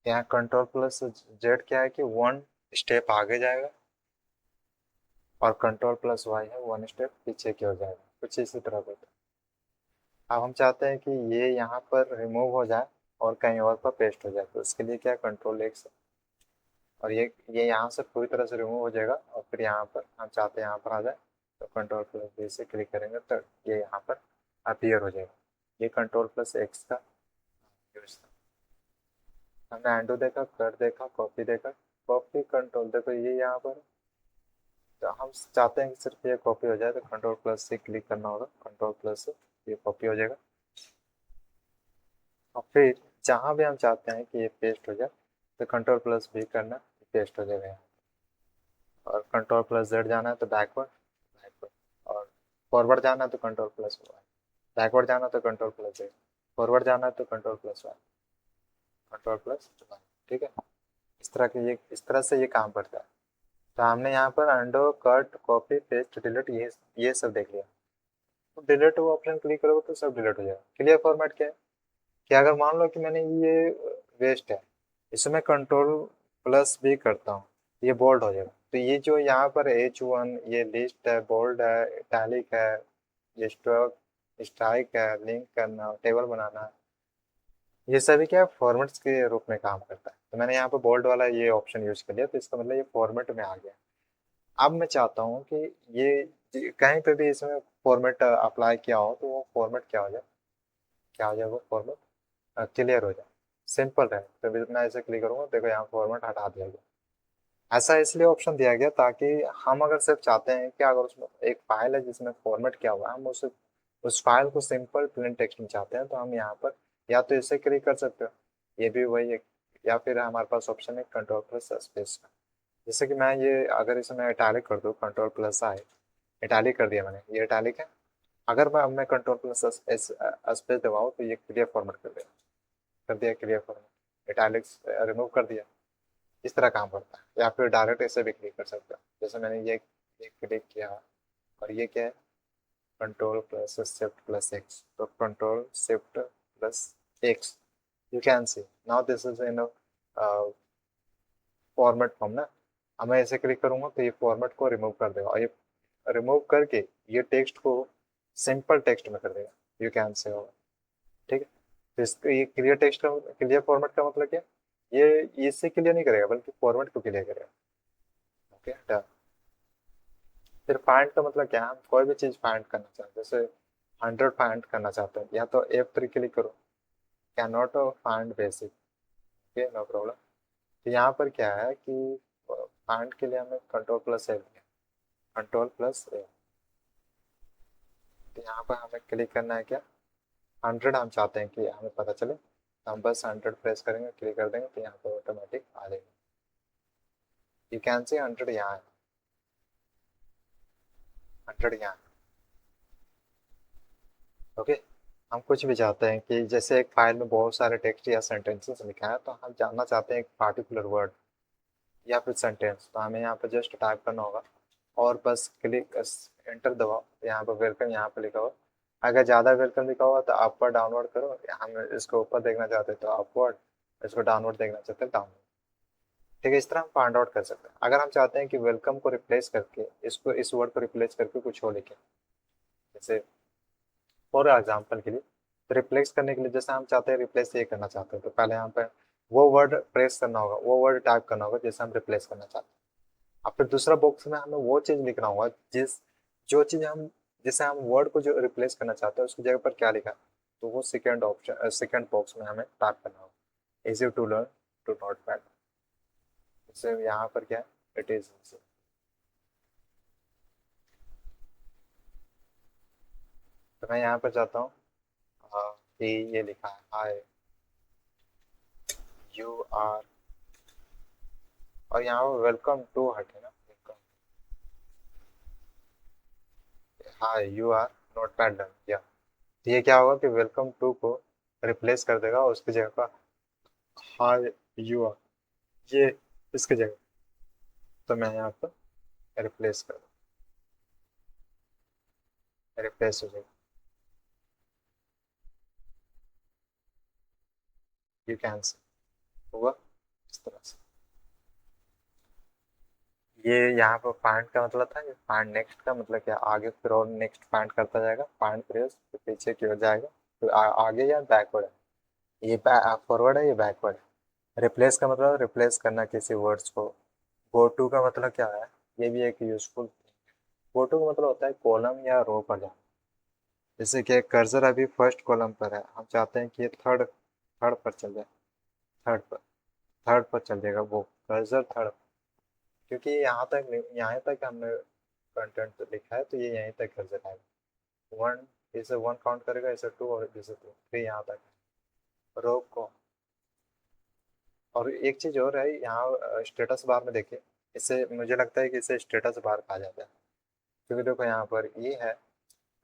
S1: यहाँ कंट्रोल प्लस जेड क्या है कि वन स्टेप आगे जाएगा, और कंट्रोल प्लस वाई है वन स्टेप पीछे की ओर जाएगा, कुछ इसी तरह होता है। अब हम चाहते हैं कि ये यहाँ पर रिमूव हो जाए और कहीं और पर पेस्ट हो जाए, तो इसके लिए क्या, कंट्रोल एक्स, और ये यहाँ से पूरी तरह से रिमूव हो जाएगा, और फिर यहाँ पर हम चाहते हैं यहाँ पर आ जाए, तो कंट्रोल प्लस बी से क्लिक करेंगे तो ये यहाँ पर अपीयर हो जाएगा। ये कंट्रोल प्लस एक्स का यूज था। हमने एंडो देखा, कट देखा, कॉपी देखा, कॉपी कंट्रोल देखो ये यहाँ पर, तो हम चाहते हैं कि सिर्फ ये कॉपी हो जाए, तो कंट्रोल प्लस से क्लिक करना होगा, कंट्रोल प्लस से ये कॉपी हो जाएगा। और फिर जहाँ भी हम चाहते हैं कि ये पेस्ट हो जाए, तो कंट्रोल प्लस भी करना, पेस्ट हो जाएगा यहाँ। और कंट्रोल प्लस जेड जाना है तो बैकवर्ड, बैकवर्ड, और फॉरवर्ड जाना है तो कंट्रोल प्लस वाई, बैकवर्ड जाना है तो कंट्रोल प्लस जेड, फॉरवर्ड जाना है तो control plus Y, control plus Y, ठीक है। इस तरह से ये काम करता है। तो हमने यहाँ पर अंडो, कट, कॉपी, पेस्ट, डिलीट, ये सब देख लिया। तो डिलीट वो ऑप्शन क्लिक करोगे तो सब डिलीट हो जाएगा। क्लियर फॉर्मेट क्या है कि अगर मान लो कि मैंने ये वेस्ट है, इसे मैं कंट्रोल प्लस भी करता हूँ, ये बोल्ड हो जाएगा। तो ये जो यहाँ पर H1, ये लिस्ट है, बोल्ड है, इटैलिक है, ये स्ट्रोक, स्ट्राइक है, लिंक करना, टेबल बनाना, ये सभी क्या फॉर्मेट्स के रूप में काम करता है। तो मैंने यहाँ पर बोल्ड वाला ये ऑप्शन यूज कर लिया, तो इसका मतलब ये फॉर्मेट में आ गया। अब मैं चाहता हूँ कि ये कहीं पे भी इसमें फॉर्मेट अप्लाई किया हो, तो वो फॉर्मेट क्या हो जाए, क्या हो जाए वो फॉर्मेट क्लियर हो जाए, सिंपल रहे। तो मैं ऐसे क्लिक करूंगा, देखो यहाँ फॉर्मेट हटा दिया गया। ऐसा इसलिए ऑप्शन दिया गया ताकि हम अगर सिर्फ चाहते हैं कि अगर उसमें एक फाइल है जिसमें फॉर्मेट किया हुआ है, हम उस फाइल को सिंपल प्लेन टेक्स्ट में चाहते हैं, तो हम यहाँ पर या तो इसे क्लिक कर सकते हो, ये भी वही है, या फिर हमारे पास ऑप्शन है कंट्रोल प्लस स्पेस का। जैसे कि मैं ये अगर इसे मैं इटैलिक कर दूँ, कंट्रोल प्लस आई, इटैलिक कर दिया मैंने, ये इटैलिक है। अगर मैं कंट्रोल प्लस स्पेस दबाऊँ तो ये क्लियर फॉर्मेट कर दिया क्लियर फॉर्मेट, इटैलिक्स रिमूव कर दिया। इस तरह काम करता है। या फिर डायरेक्ट ऐसे भी क्लिक कर सकते हो, जैसे मैंने ये क्लिक किया, और ये क्या है, control plus shift plus X, तो control shift plus X, you can see now this is in format form ना। अब मैं ऐसे क्लिक करूंगा तो ये फॉर्मेट को रिमूव कर देगा, और ये रिमूव करके ये टेक्स्ट को सिंपल टेक्स्ट में कर देगा, यू कैन से होगा, ठीक है। तो ये क्लियर टेक्स्ट का, क्लियर फॉर्मेट का मतलब क्या, ये इससे क्लियर नहीं करेगा बल्कि फॉर्मेट को क्लियर करेगा। Okay done. फिर फाइंड का मतलब क्या है, हम कोई भी चीज़ फाइंड करना चाहते हैं, जैसे 100 फाइंड करना चाहते हैं, या तो F3 क्लिक करो, can not find basic, okay no problem. तो यहाँ पर क्या है कि फाइंड के लिए हमें कंट्रोल प्लस ए, कंट्रोल प्लस ए, तो यहाँ पर हमें क्लिक करना है क्या, 100 हम चाहते हैं कि हमें पता चले, तो हम बस 100 प्रेस करेंगे, क्लिक कर देंगे, तो यहाँ पर ऑटोमेटिक आ जाएगा। यू कैन सी 100 यहाँ है, 100 यहाँ है, ओके। हम कुछ भी चाहते हैं कि जैसे एक फाइल में बहुत सारे टेक्स्ट या सेंटेंसेस लिखा है, तो हम जानना चाहते हैं एक पार्टिकुलर वर्ड या फिर सेंटेंस, तो हमें यहाँ पर जस्ट टाइप करना होगा, और बस क्लिक एंटर दबाओ, तो यहाँ पर वेलकम यहाँ पर लिखा हुआ। अगर ज़्यादा वेलकम लिखा हुआ तो अपर डाउनवर्ड करो, हम इसको ऊपर देखना चाहते हैं तो अपवर्ड, इसको डाउनवर्ड देखना चाहते हैं डाउनवर्ड, ठीक है। इस तरह हम फाइंड आउट कर सकते हैं। अगर हम चाहते हैं कि वेलकम को रिप्लेस करके इसको, इस वर्ड को रिप्लेस करके कुछ और लिखें, जैसे फॉर एग्जाम्पल के लिए तो रिप्लेस करने के लिए जैसे हम चाहते हैं रिप्लेस ये करना चाहते हैं, तो पहले यहाँ पे वो वर्ड प्रेस करना होगा, वो वर्ड टाइप करना होगा जैसे हम रिप्लेस करना चाहते हैं। अब फिर दूसरा बॉक्स में हमें वो चीज़ लिखना होगा जो चीज़ हम जिसे हम वर्ड को जो रिप्लेस करना चाहते हैं उसकी जगह पर क्या लिखा है, तो वो सेकंड ऑप्शन सेकंड बॉक्स में हमें टाइप करना होगा। Easy to learn to notepad. जैसे यहाँ पर क्या है, इट इज। तो मैं यहाँ पर जाता हूँ कि ये लिखा है हाय यू आर, और यहाँ पर वेलकम टू हट है ना, welcome, hi you are notepad done या। तो ये क्या होगा कि वेलकम टू को रिप्लेस कर देगा और उसकी जगह पर हाय यू आर, ये इसकी जगह। तो मैं यहाँ पर रिप्लेस कर रिप्लेस हो जाएगा, यू कैन से हुआ इस तरह से। ये यहाँ पर फाइंड का मतलब था, ये फाइंड नेक्स्ट का मतलब क्या, आगे फिर और नेक्स्ट फाइंड करता जाएगा, फाइंड प्रेस फिर पीछे की ओर जाएगा, फिर आगे या बैकवर्ड है, ये फॉरवर्ड है, ये बैकवर्ड है। रिप्लेस का मतलब रिप्लेस करना किसी वर्ड्स को। गो टू का मतलब क्या है, ये भी एक यूजफुल। गो टू का मतलब होता है कॉलम या रो पर जाना। जैसे कि कर्सर अभी फर्स्ट कॉलम पर है, हम चाहते हैं कि ये थर्ड थर्ड पर चल जाए, थर्ड पर थर्ड पर चल जाएगा वो कर्सर थर्ड, क्योंकि यहाँ तक हमने कंटेंट लिखा है तो ये यहीं तक कर्सर आएगा। वन, इसे वन काउंट करेगा, इसे टू, और इसे टू, थ्री यहाँ तक रो को। और एक चीज़ और है यहाँ स्टेटस बार में देखिए, इससे मुझे लगता है कि इसे स्टेटस बार कहा जाता है, क्योंकि देखो यहाँ पर ये है,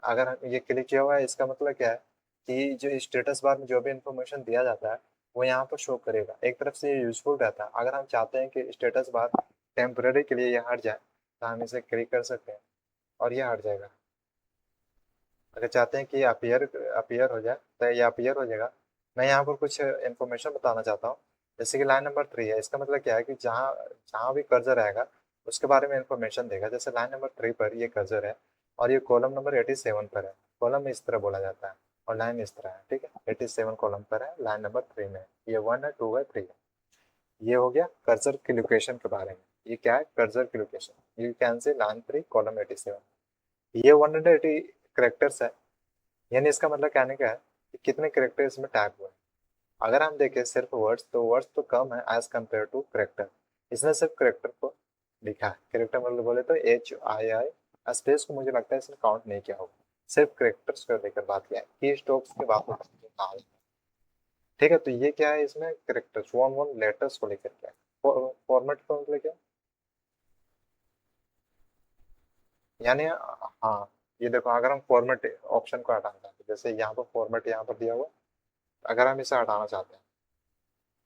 S1: अगर हम ये क्लिक किया हुआ है इसका मतलब क्या है कि जो स्टेटस बार में जो भी इंफॉर्मेशन दिया जाता है वो यहाँ पर शो करेगा। एक तरफ से ये यूजफुल रहता है, अगर हम चाहते हैं कि स्टेटस बार टेम्पररी के लिए ये हट जाए तो हम इसे क्लिक कर सकते हैं और ये हट जाएगा। अगर चाहते हैं कि अपीयर अपीयर हो जाए तो ये अपीयर हो जाएगा। मैं यहाँ पर कुछ इन्फॉर्मेशन बताना चाहता हूँ। जैसे कि लाइन नंबर 3 है, इसका मतलब क्या है कि जहाँ जहाँ भी कर्सर आएगा उसके बारे में इंफॉर्मेशन देगा। जैसे लाइन नंबर 3 पर ये कर्सर है और ये कॉलम नंबर 87 पर है। कॉलम इस तरह बोला जाता है और लाइन इस तरह है, ठीक है। 87 कॉलम पर है, लाइन नंबर 3 में ये 1 है, 2 है, 3 है। ये हो गया कर्सर की लोकेशन के बारे में। ये क्या है, कर्सर की location. You can say line 3 column 87, ये 180 करेक्टर्स है। यानी इसका मतलब कहने का है कि कितने करेक्टर इसमें टाइप हुए हैं। अगर हम देखें सिर्फ वर्ड्स, तो वर्ड्स तो कम है एज कम्पेयर टू करेक्टर। इसने सिर्फ करेक्टर को लिखा है। करेक्टर मतलब बोले तो HII, स्पेस को मुझे लगता है इसने काउंट नहीं किया होगा, सिर्फ करेक्टर्स को लेकर बात किया है, की स्ट्रोक्स की बात होती है कहा है। ठीक है, तो ये क्या है, इसमें करेक्टर्स वन वन लेटर्स को लेकर क्या है। फॉर्मेट का मतलब क्या, यानी हाँ, ये देखो अगर हम फॉर्मेट ऑप्शन को हटाना चाहते हैं, जैसे यहाँ पर फॉर्मेट यहाँ पर दिया हुआ है, अगर हम इसे हटाना चाहते हैं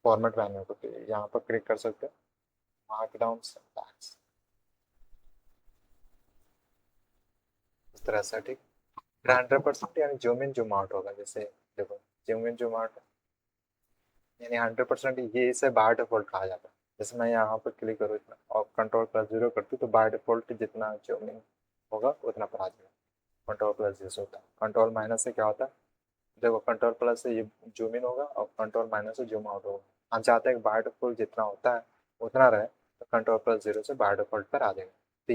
S1: फॉर्मेट मेन्यू को, तो यहाँ पर क्लिक कर सकते हैं, मार्क डाउन सिंटैक्स, इस तरह से, ठीक। 100% यानी जूम इन जूम आउट होगा। जैसे देखो, जूम इन जूम आउट यानी 100%, ये इसे बाय डिफॉल्ट कहा जाता है। जैसे मैं यहाँ पर क्लिक करूँ इतना और कंट्रोल+0 करती तो बाय डिफॉल्ट जितना जूम इन होगा उतना पर आ जाएगा। कंट्रोल+0 होता है, कंट्रोल माइनस से क्या होता है, देखो कंट्रोल प्लस से ये जूम इन होगा और कंट्रोल माइनस से जूम आउट होगा। हम चाहते हैं कि बाय डिफॉल्ट जितना होता है उतना रहे, तो कंट्रोल+0 से बाय डिफॉल्ट पर आ जाएगा। तो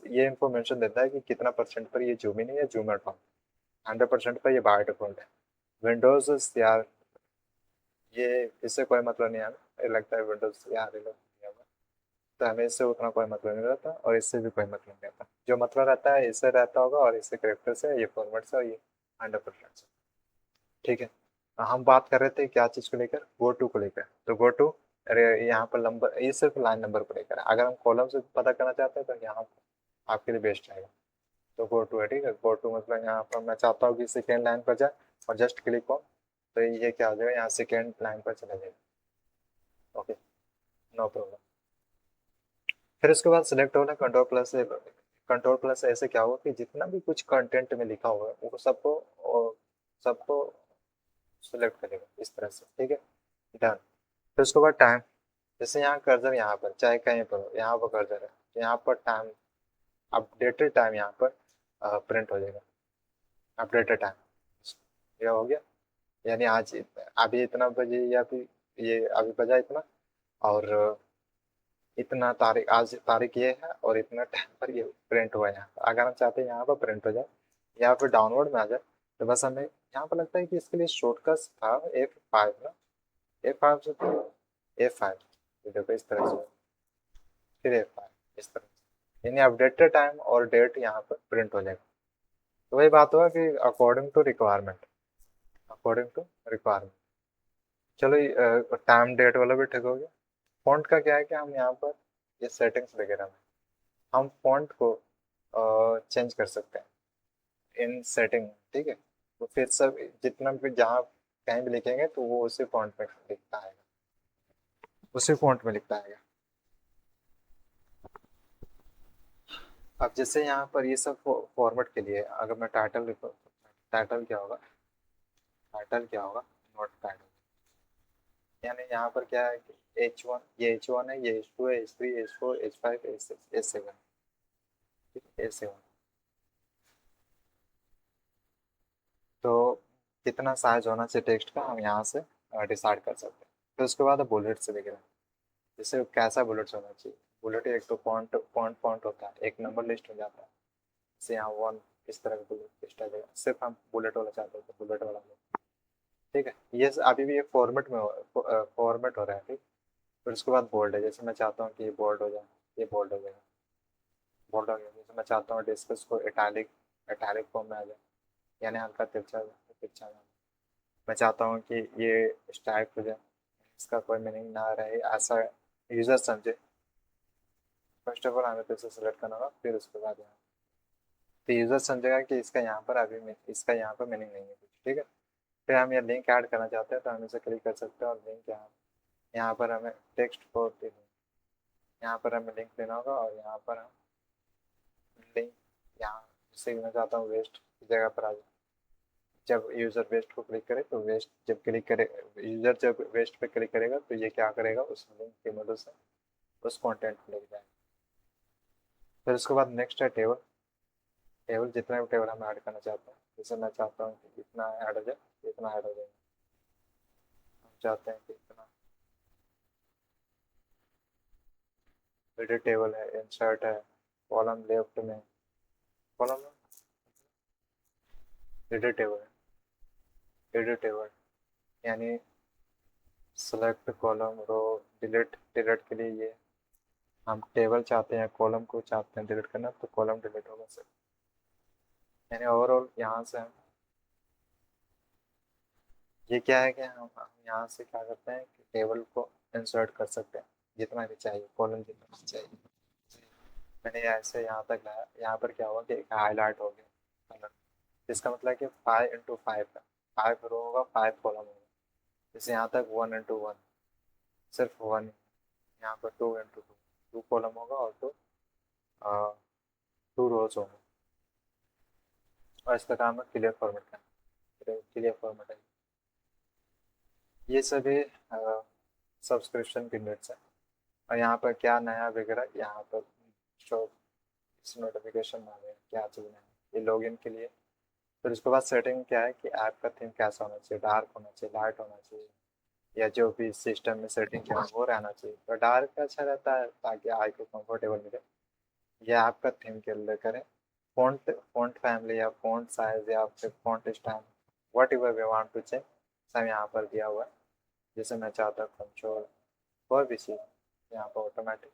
S1: ये इंफॉर्मेशन देता है कि कितना परसेंट पर ये जूम इन है या जूम आउट होगा। 100% पर ये बाय डिफॉल्ट है। विंडोज यार, ये इससे कोई मतलब नहीं है, हमें लगता है विंडोज यार ये लोग नहीं होगा। तो हमें इससे उतना कोई मतलब नहीं रहता और इससे भी कोई मतलब नहीं रहता। जो मतलब रहता है इससे रहता होगा और इससे करेक्टर से, ये फॉर्मेट से, और ये 100% से, ठीक है। हम बात कर रहे थे क्या चीज को लेकर, गो टू को लेकर। तो गो टू, अरे यहाँ पर नंबर, ये सिर्फ लाइन नंबर को लेकर है। अगर हम कॉलम से पता करना चाहते हैं तो यहाँ आपके लिए बेस्ट रहेगा। तो गो टू है, ठीक है। गो टू मतलब यहाँ पर मैं चाहता हूँ कि सेकेंड लाइन पर जाए और जस्ट क्लिक ऑन, तो ये क्या हो जाएगा, यहाँ सेकेंड लाइन पर चला जाएगा। Okay, no problem. फिर उसके बाद सिलेक्ट होना कंट्रोल प्लस से ऐसे क्या होगा कि जितना भी कुछ कंटेंट में लिखा हुआ है वो सबको सिलेक्ट करेगा इस तरह से, ठीक है। डन। फिर उसके बाद टाइम, जैसे यहाँ कर्सर यहाँ पर चाहे कहीं पर हो, यहाँ पर कर्सर है तो यहाँ पर टाइम, अपडेटेड टाइम यहाँ पर प्रिंट हो जाएगा, अपडेटेड टाइम, ये हो गया। यानी आज अभी इतना बजे या फिर ये अभी बजा इतना, और इतना तारीख, आज तारीख ये है और इतना टाइम पर ये प्रिंट हुआ है यहाँ पर। अगर हम चाहते हैं यहाँ पर प्रिंट हो जाए या फिर डाउनलोड में आ जाए, तो बस हमें यहाँ पर लगता है कि इसके लिए शॉर्टकट था F5 ना, F5 से तो F5, तो देखो इस तरह से, फिर F5, इस तरह से, यानी अपडेटेड टाइम और डेट यहाँ पर प्रिंट हो जाएगा। तो वही बात हुआ कि according to requirement, according to requirement. चलो टाइम डेट वाला भी ठीक हो गया। फॉन्ट का क्या है कि हम यहाँ पर ये सेटिंग्स वगैरह में हम फॉन्ट को चेंज कर सकते हैं इन सेटिंग, ठीक है। तो फिर सब जितना भी जहाँ कहीं भी लिखेंगे तो वो उसी फॉन्ट में लिखता है, उसी फॉन्ट में लिखता है। अब जैसे यहाँ पर ये सब फॉर्मेट के लिए अगर मैं टाइटल लिखूँ, टाइटल क्या होगा, टाइटल क्या होगा, नोट टाइटल। यानी यहाँ पर क्या है कि H1, ये H1 है, ये H2 है, H3, H4, H5, H6, H7, ठीक है, H7। तो कितना साइज होना चाहिए टेक्स्ट का हम यहाँ से डिसाइड कर सकते हैं। फिर उसके बाद बुलेट्स वगैरह, जैसे कैसा बुलेट्स होना चाहिए। बुलेट एक तो पॉइंट पॉइंट पॉइंट होता है, एक नंबर लिस्ट हो जाता है, जैसे यहाँ वन, इस तरह का बुलेट लिस्ट आ जाएगा। सिर्फ हम बुलेट वाला चाहते हैं तो बुलेट वाला ले, ठीक है। ये अभी भी ये फॉर्मेट में फॉर्मेट हो रहा है, ठीक। फिर उसके बाद बोल्ड है, जैसे मैं चाहता हूँ कि ये बोल्ड हो जाए, ये बोल्ड हो जाएगा, बोल्ड हो गया। जैसे मैं चाहता हूँ डिस्कस को इटैलिक, इटैलिक फॉर्म में आ जाए, यानी हल्का तिरछा, तिरछा जाए। मैं चाहता हूँ कि ये स्टाइप हो जाए, इसका कोई मीनिंग ना रहे ऐसा यूजर समझे। फर्स्ट ऑफ ऑल हमें तो इसे सेलेक्ट करना होगा, फिर उसके बाद यहाँ तो यूजर समझेगा कि इसका यहाँ पर अभी इसका यहाँ पर मीनिंग नहीं है कुछ, ठीक है। फिर हम ये लिंक ऐड करना चाहते हैं तो हम इसे क्लिक कर सकते हैं और लिंक यहाँ, यहाँ पर हमें टेक्स्ट को यहाँ पर हमें लिंक देना होगा और यहाँ पर हम लिंक, यहाँ जैसे मैं चाहता हूँ वेस्ट की जगह पर आ जाए। जब यूजर वेस्ट को क्लिक करे तो वेस्ट जब क्लिक करे, यूजर जब वेस्ट पे क्लिक करेगा तो ये क्या करेगा, उस लिंक की मदद से उस कंटेंट को लेके जाएगा। फिर उसके बाद नेक्स्ट है टेबल। टेबल जितना भी टेबल हम ऐड करना चाहते हैं, जैसे मैं चाहता हूँ कि इतना ऐड हो जाए, इतना ऐड हो जाएगा। हम चाहते हैं कि इतना, एडिट टेबल है, इंसर्ट है, कॉलम लेफ्ट में, कॉलम एडिट टेबल है, एडिट टेबल यानी select column row, delete, delete के लिए ये हम टेबल चाहते हैं, कॉलम को चाहते हैं डिलीट करना तो कॉलम डिलीट होगा सर। यानी ओवरऑल यहाँ से हम, ये क्या है कि हम यहाँ से क्या करते हैं कि टेबल को इंसर्ट कर सकते हैं जितना भी चाहिए, कॉलम जितना भी चाहिए। मैंने ऐसे यहाँ तक लाया, यहाँ पर क्या हुआ कि एक हाईलाइट हो गया कलर, इसका मतलब है कि 5x5 का, 5 रो होगा, 5 कॉलम होगा। जैसे यहाँ तक 1x1, सिर्फ 1, यहाँ पर 2x2, 2 कॉलम होगा और 2 रोज होंगे। और इसका काम है क्लियर फॉर्मेट का, क्लियर फॉर्मेट है। ये सभी सब्सक्रिप्शन पीरियड्स है। और यहाँ पर क्या नया वगैरह, यहाँ पर शो इस नोटिफिकेशन आ गया क्या चीज़ है, ये लॉगिन के लिए। फिर उसके बाद सेटिंग क्या है कि ऐप का थीम कैसा होना चाहिए, डार्क होना चाहिए, लाइट होना चाहिए, या जो भी सिस्टम में सेटिंग किया वो रहना चाहिए। तो डार्क अच्छा रहता है ताकि आई को कंफर्टेबल मिले। ये आपका थीम के लिए करें। फ़ॉन्ट, फ़ॉन्ट फैमिली या फ़ॉन्ट साइज या फिर font style, whatever we want to change, सब यहाँ पर दिया हुआ है। जैसे मैं चाहता हूँ कंट्रोल, कोई भी चीज़ यहाँ पर automatic,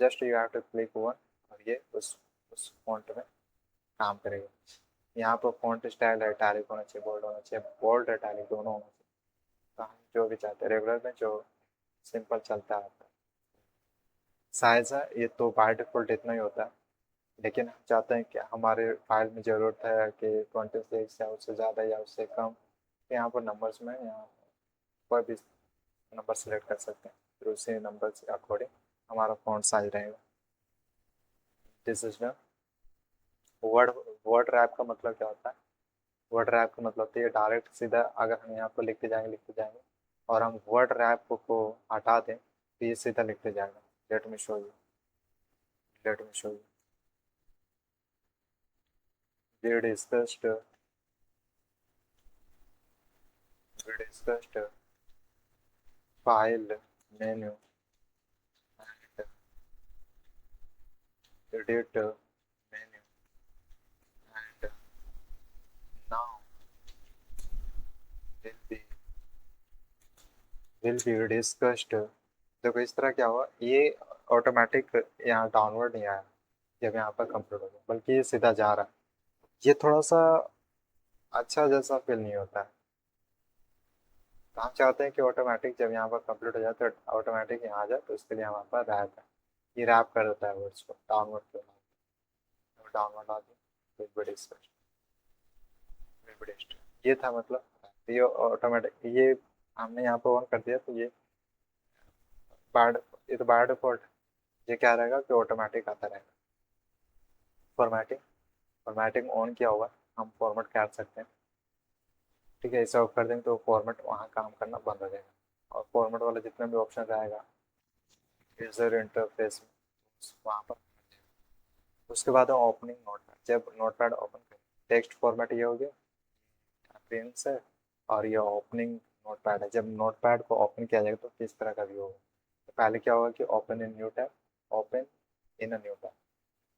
S1: just you have to click one और ये उस फ़ॉन्ट में काम करेगा। यहाँ पर फ़ॉन्ट स्टाइल है, इटैलिक होना चाहिए, बोल्ड होना चाहिए, बोल्ड इटैलिक दोनों होना चाहिए। तो हम जो भी चाहते हैं रेगुलर में जो सिंपल चलता है। साइज है ये तो बाय डिफ़ॉल्ट इतना ही होता है, लेकिन हम चाहते हैं कि हमारे फाइल में ज़रूरत है कि 26 या उससे ज़्यादा या उससे कम, तो यहाँ पर नंबर्स में यहाँ कोई भी नंबर सेलेक्ट कर सकते हैं, फिर उसी नंबर के अकॉर्डिंग हमारा फ़ॉन्ट साइज रहेगा। This is done. Word, word rap का मतलब क्या होता है, वर्ड रैप का मतलब तो ये डायरेक्ट सीधा अगर हम यहाँ पर लिखते जाएंगे और हम वर्ड रैप को हटा दें तो ये सीधा लिखते जाएगा। Let me show you, let me show you, we discussed we discussed file, menu, and edit menu, and now will be discussed। देखो इस तरह क्या हुआ, ये ऑटोमेटिक यहाँ डाउनवर्ड नहीं आया जब यहाँ पर कंप्लीट हो गया, बल्कि ये सीधा जा रहा है। ये थोड़ा सा अच्छा जैसा फील नहीं होता है। तो हम चाहते हैं कि ऑटोमेटिक जब यहाँ पर कंप्लीट हो जाए तो ऑटोमेटिक यहाँ आ जाए, तो उसके लिए हमारे पास रैप है। ये रैप कर देता है वर्ड्स को डाउनवर्ड के बाद। डाउनवर्ड आ जाए तो ये था मतलब। ये ऑटोमेटिक ये हमने यहाँ पर ऑन कर दिया, तो ये बाय ये तो बाय डिफॉल्ट ये क्या रहेगा कि ऑटोमेटिक आता रहेगा। फॉर्मेटिंग फॉर्मेटिंग ऑन किया हुआ, हम फॉर्मेट कर सकते हैं। ठीक है, इसे ऑफ कर देंगे तो फॉर्मेट वहाँ काम करना बंद हो जाएगा, और फॉर्मेट वाला जितना भी ऑप्शन रहेगा यूजर इंटरफेस में वहाँ पर। उसके बाद ओपनिंग नोटपैड, जब नोटपैड ओपन करें, टेक्स्ट फॉर्मेट ये हो गया प्रिंस है, और ये ओपनिंग नोटपैड है। जब नोटपैड को ओपन किया जाएगा तो किस तरह का व्यू होगा। तो पहले क्या होगा कि open in new tab, open in a new tab,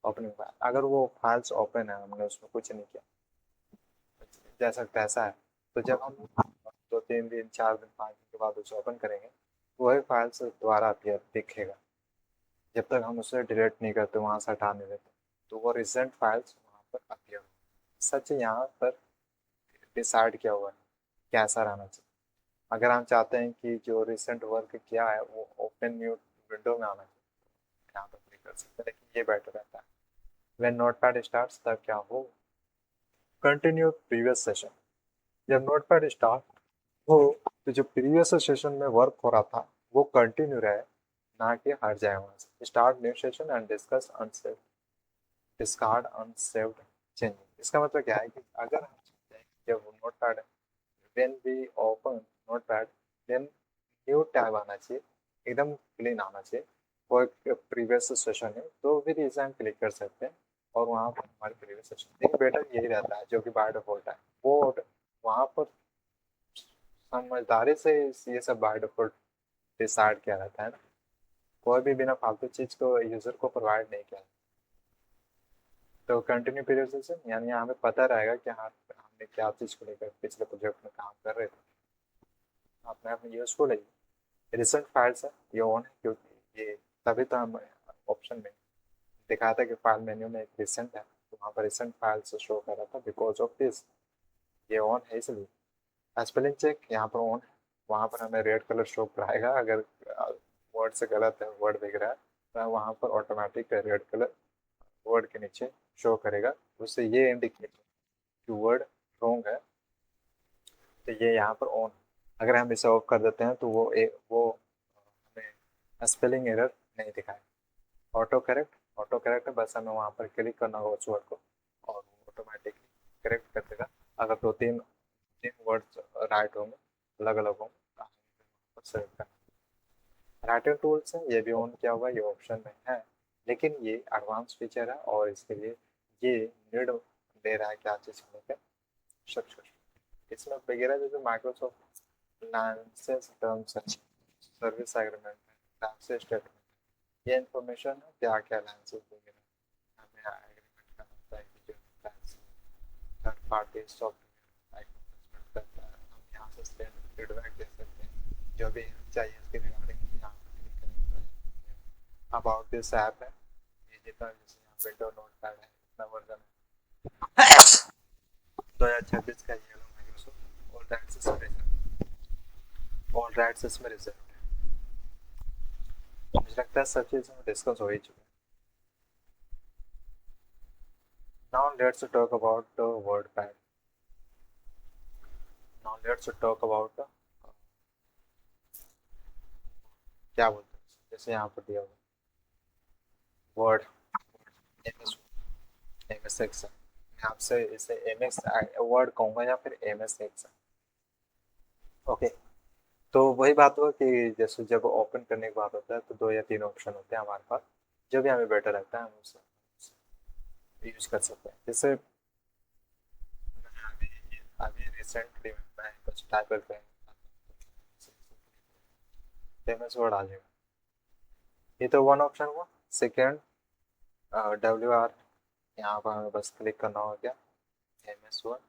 S1: opening file. अगर वो फाइल्स ओपन है, हमने उसमें कुछ नहीं किया, जैसा तैसा है, तो जब हम 2 3 दिन 4 दिन 5 दिन के बाद उसे ओपन करेंगे, तो वही फाइल्स दोबारा अपीयर दिखेगा। जब तक हम उसे डिलीट नहीं करते, वहाँ से हटा नहीं देते, तो वो रिसेंट फाइल्स वहाँ पर अपीयर होगी। सच यहाँ पर डिसाइड किया हुआ है कैसा रहना चाहिए। अगर हम चाहते हैं कि जो रिसेंट वर्क किया है वो ओपन न्यू विंडो में आना चाहिए, यहाँ पर क्लिक कर सकते हैं, लेकिन ये बेटर रहता है। व्हेन नोटपैड स्टार्ट्स, तब क्या हो, कंटिन्यू प्रीवियस सेशन। जब नोटपैड स्टार्ट हो तो जो प्रीवियस सेशन में वर्क हो रहा था वो कंटिन्यू रहे, ना कि हट जाए वहाँ से। Start new session and discuss unsaved, discard unsaved changing. इसका मतलब क्या है कि अगर हम चाहते हैं कि जब notepad when we open notepad, then new tab आना चाहिए, एकदम क्लीन आना चाहिए। वो एक प्रीवियस सेशन है तो भी रीजन क्लिक कर सकते हैं, और वहाँ पर हमारे प्रीवियस सेशन, लेकिन बेटर यही रहता है जो कि बाय डिफॉल्ट है। वो वहाँ पर समझदारी से ये सब बाय डिफॉल्ट डिसाइड किया रहता है ना, कोई भी बिना फालतू चीज़ को यूज़र को प्रोवाइड नहीं किया। तो कंटिन्यू पीरियड सेशन यानी हमें पता रहेगा कि हाँ हमने क्या चीज़ को लेकर पिछले प्रोजेक्ट में काम कर रहे थे, अपने आप में यूजफुल है। रिसेंट फाइल्स है ये ऑन है, क्योंकि ये तभी तो हम ऑप्शन में दिखाया था कि फाइल मेन्यू में एक रिसेंट है, तो वहाँ पर रिसेंट फाइल्स शो कर रहा था। बिकॉज ऑफ दिस ये ऑन है, इसलिए स्पेलिंग चेक यहाँ पर ऑन है। वहाँ पर हमें रेड कलर शो कराएगा अगर वर्ड से गलत है, वर्ड दिख रहा है तो वहाँ पर ऑटोमेटिक रेड कलर वर्ड के नीचे शो करेगा। उससे ये इंडिकेट कि वर्ड रॉन्ग है, तो ये यहाँ पर ऑन। अगर हम इसे ऑफ कर देते हैं तो वो हमें स्पेलिंग एरर नहीं दिखाएगा। ऑटो करेक्ट है, बस हमें वहाँ पर क्लिक करना होगा उस वर्ड को, और वो ऑटोमेटिकली करेक्ट कर देगा। अगर दो तीन तीन वर्ड्स राइट होंगे, अलग अलग होंगे, तो हमें सेलेक्ट करना। राइटिंग टूल्स है ये भी ऑन किया हुआ, ये ऑप्शन में है, लेकिन ये एडवांस फीचर है, और इसके लिए ये नीड दे रहा है क्या चीज़ को लेकर सब्सक्रिप्शन। इसमें वगैरह जैसे माइक्रोसॉफ्ट लाइसेंस टर्म्स है, सर्विस एग्रीमेंट है, लाइसेंस स्टेटमेंट, ये इन्फॉर्मेशन है क्या क्या लाइसेंस वगैरह हमें एग्रीमेंट करना होता है कि जो license third party software acknowledgement करता है। हम यहाँ से फीडबैक दे सकते हैं, जो भी हेल्प चाहिए उसके रिगार्डिंग यहाँ पर क्लिक करेंगे तो अबाउट दिस ऐप है। ये जितना जैसे यहाँ विंडो नोट पैड है, इतना वर्जन है 2026 का, ये वाला माइक्रोसॉफ्ट ऑल राइट्स इसमें रिजर्व, ऑल राइट्स इसमें रिजर्व है। मुझे लगता है सब चीज़ में डिस्कस हो ही चुका है। Now let's talk about WordPad. Now let's talk about क्या बोलते हैं, जैसे यहाँ पर दिया हुआ Word M S, M S Excel. मैं आपसे इसे एम एस वर्ड कहूँगा या फिर एम एस एक्सेल। ओके, तो वही बात हुआ कि जैसे जब ओपन करने की बात होता है तो 2 या 3 ऑप्शन होते हैं हमारे पास, जो भी हमें बेटर लगता है हम उसे यूज कर सकते हैं। जैसे मैं अभी अभी रिसेंटली मैं कुछ टाइप करते हैं एमएस वर्ड आ जाएगा। ये तो वन ऑप्शन हुआ। सेकेंड, WR, यहाँ पर हमें बस क्लिक करना हो गया, एमएस वर्ड,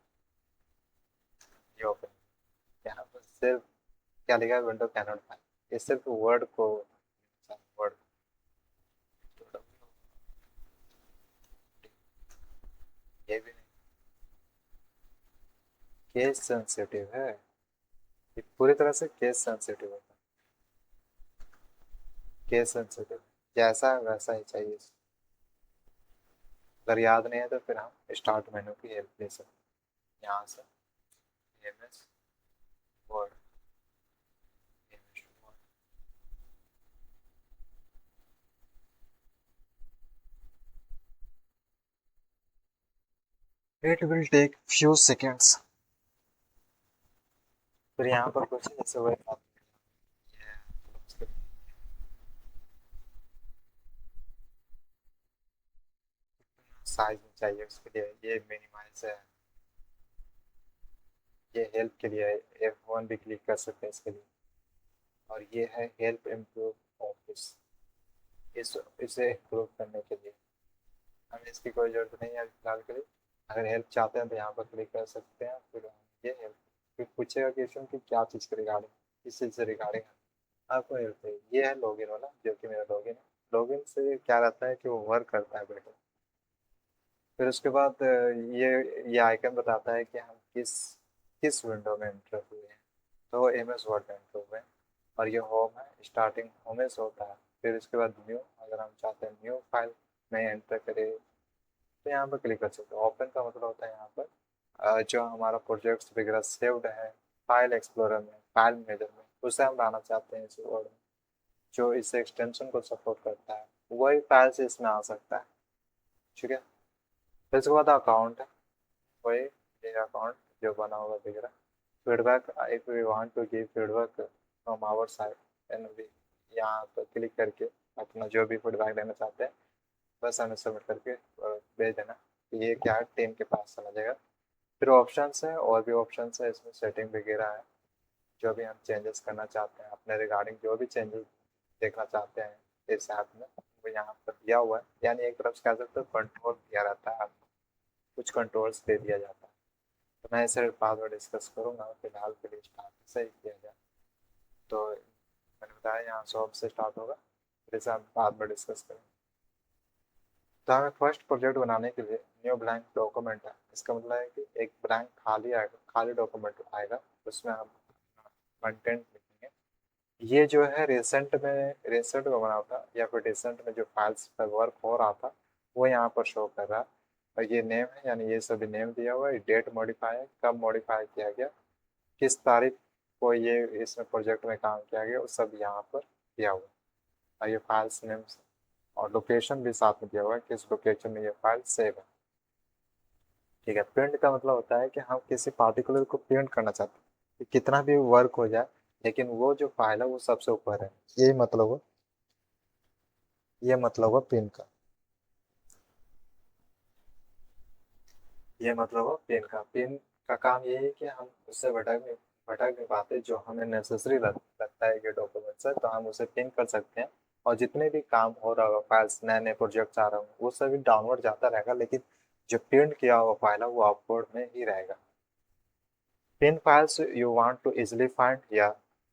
S1: ये ओपन। यहाँ पर सिर्फ क्या लिखा है, विंडो कैनोट फाइल, ये सिर्फ वर्ड को, वर्ड, ये भी नहीं, केस सेंसिटिव है, ये पूरी तरह से केस सेंसिटिव होता है। केस सेंसिटिव जैसा है वैसा ही चाहिए। अगर याद नहीं है तो फिर हम स्टार्ट मेनू की हेल्प ले सकते हैं, यहाँ से MS Word, MS Word. It will take few seconds. फिर यहाँ पर कुछ जैसे वो साइज में चाहिए, उसके लिए ये मिनिमाइज है, ये हेल्प के लिए है, F1 भी क्लिक कर सकते हैं इसके लिए। और ये है हेल्प इम्प्रूव ऑफिस, इसे इम्प्रूव करने के लिए हमें इसकी कोई ज़रूरत नहीं है फिलहाल के लिए। अगर हेल्प चाहते हैं तो यहाँ पर क्लिक कर सकते हैं, फिर ये हेल्प, फिर पूछेगा क्वेश्चन कि क्या चीज़ के रिगार्डिंग, किस चीज़ से रिगार्डिंग आपको हेल्प चाहिए। ये है लॉगिन वाला, जो कि मेरा लॉगिन है। लॉगिन से क्या रहता है कि वो वर्क करता है बेटर। फिर उसके बाद ये आइकन बताता है कि हम किस किस विंडो में एंटर हुए हैं। तो एम एस वर्ड में एंटर हुए हैं, और ये होम है, स्टार्टिंग होम से होता है। फिर उसके बाद न्यू, अगर हम चाहते हैं न्यू फाइल में एंटर करें तो यहाँ पर क्लिक कर सकते हो। ओपन का मतलब होता है यहाँ पर जो हमारा प्रोजेक्ट्स वगैरह सेव्ड है फाइल एक्सप्लोरर में, फाइल मैनेजर में, उसे हम लाना चाहते हैं इस वर्ड में, जो इस एक्सटेंशन को सपोर्ट करता है, वही फाइल से इसमें आ सकता है। ठीक है। फिर उसके बाद अकाउंट है, वही ये अकाउंट जो बना हुआ दिख रहा है। Feedback, if we want to give feedback from our side, and we, यहाँ पर क्लिक करके अपना जो भी फीडबैक देना चाहते हैं बस हमें सबमिट करके भेज देना। ये क्या है, टीम के पास चला जाएगा। फिर ऑप्शंस है, और भी ऑप्शंस है इसमें, सेटिंग वगैरह है, जो भी हम चेंजेस करना चाहते हैं अपने रिगार्डिंग, जो भी चेंजेस देखना चाहते हैं इस ऐप में, वो यहाँ पर दिया हुआ है। यानी एक तरफ से कह सकते हो कंट्रोल दिया रहता है आपको, कुछ कंट्रोल्स दे दिया जाता है। तो मैं इसे बाद में डिस्कस करूँगा, फिलहाल के लिए स्टार्ट से ही किया जाए। तो मैंने बताया यहाँ शॉप से स्टार्ट होगा, फिर इसे हम बाद में डिस्कस करेंगे। तो हमें फर्स्ट प्रोजेक्ट बनाने के लिए न्यू ब्लैंक डॉक्यूमेंट है, इसका मतलब है कि एक ब्लैंक खाली आएगा, खाली डॉक्यूमेंट आएगा, उसमें हम कंटेंट लिखेंगे। ये जो है रिसेंट में बना था, या फिर रिसेंट में जो फाइल्स पर वर्क हो रहा था वो यहाँ पर शो कर रहा है। और ये नेम है, यानी ये सभी नेम दिया हुआ है। डेट मॉडिफाई है, कब मॉडिफाई किया गया, किस तारीख को ये इसमें प्रोजेक्ट में काम किया गया, वो सब यहाँ पर दिया हुआ है। और ये फाइल्स नेम और लोकेशन भी साथ में दिया हुआ है, किस लोकेशन में ये फाइल सेव है। ठीक है। प्रिंट का मतलब होता है कि हम किसी पार्टिकुलर को प्रिंट करना चाहते हैं कि कितना भी वर्क हो जाए, लेकिन वो जो फाइल है वो सबसे ऊपर है। यही मतलब हो, ये मतलब हुआ पिन का, ये मतलब हुआ पिन का। पिन का काम ये है कि हम उससे भटक नहीं पाते, जो हमें नेसेसरी लगता है कि डॉक्यूमेंट्स है तो हम उसे पिन कर सकते हैं। और जितने भी काम हो रहा होगा, फाइल्स नए नए प्रोजेक्ट्स आ रहे होंगे, वो सभी डाउनलोड जाता रहेगा, लेकिन जो प्रिंट किया हुआ फाइल है वो अपलोड में ही रहेगा। Pin files you want to easily find, या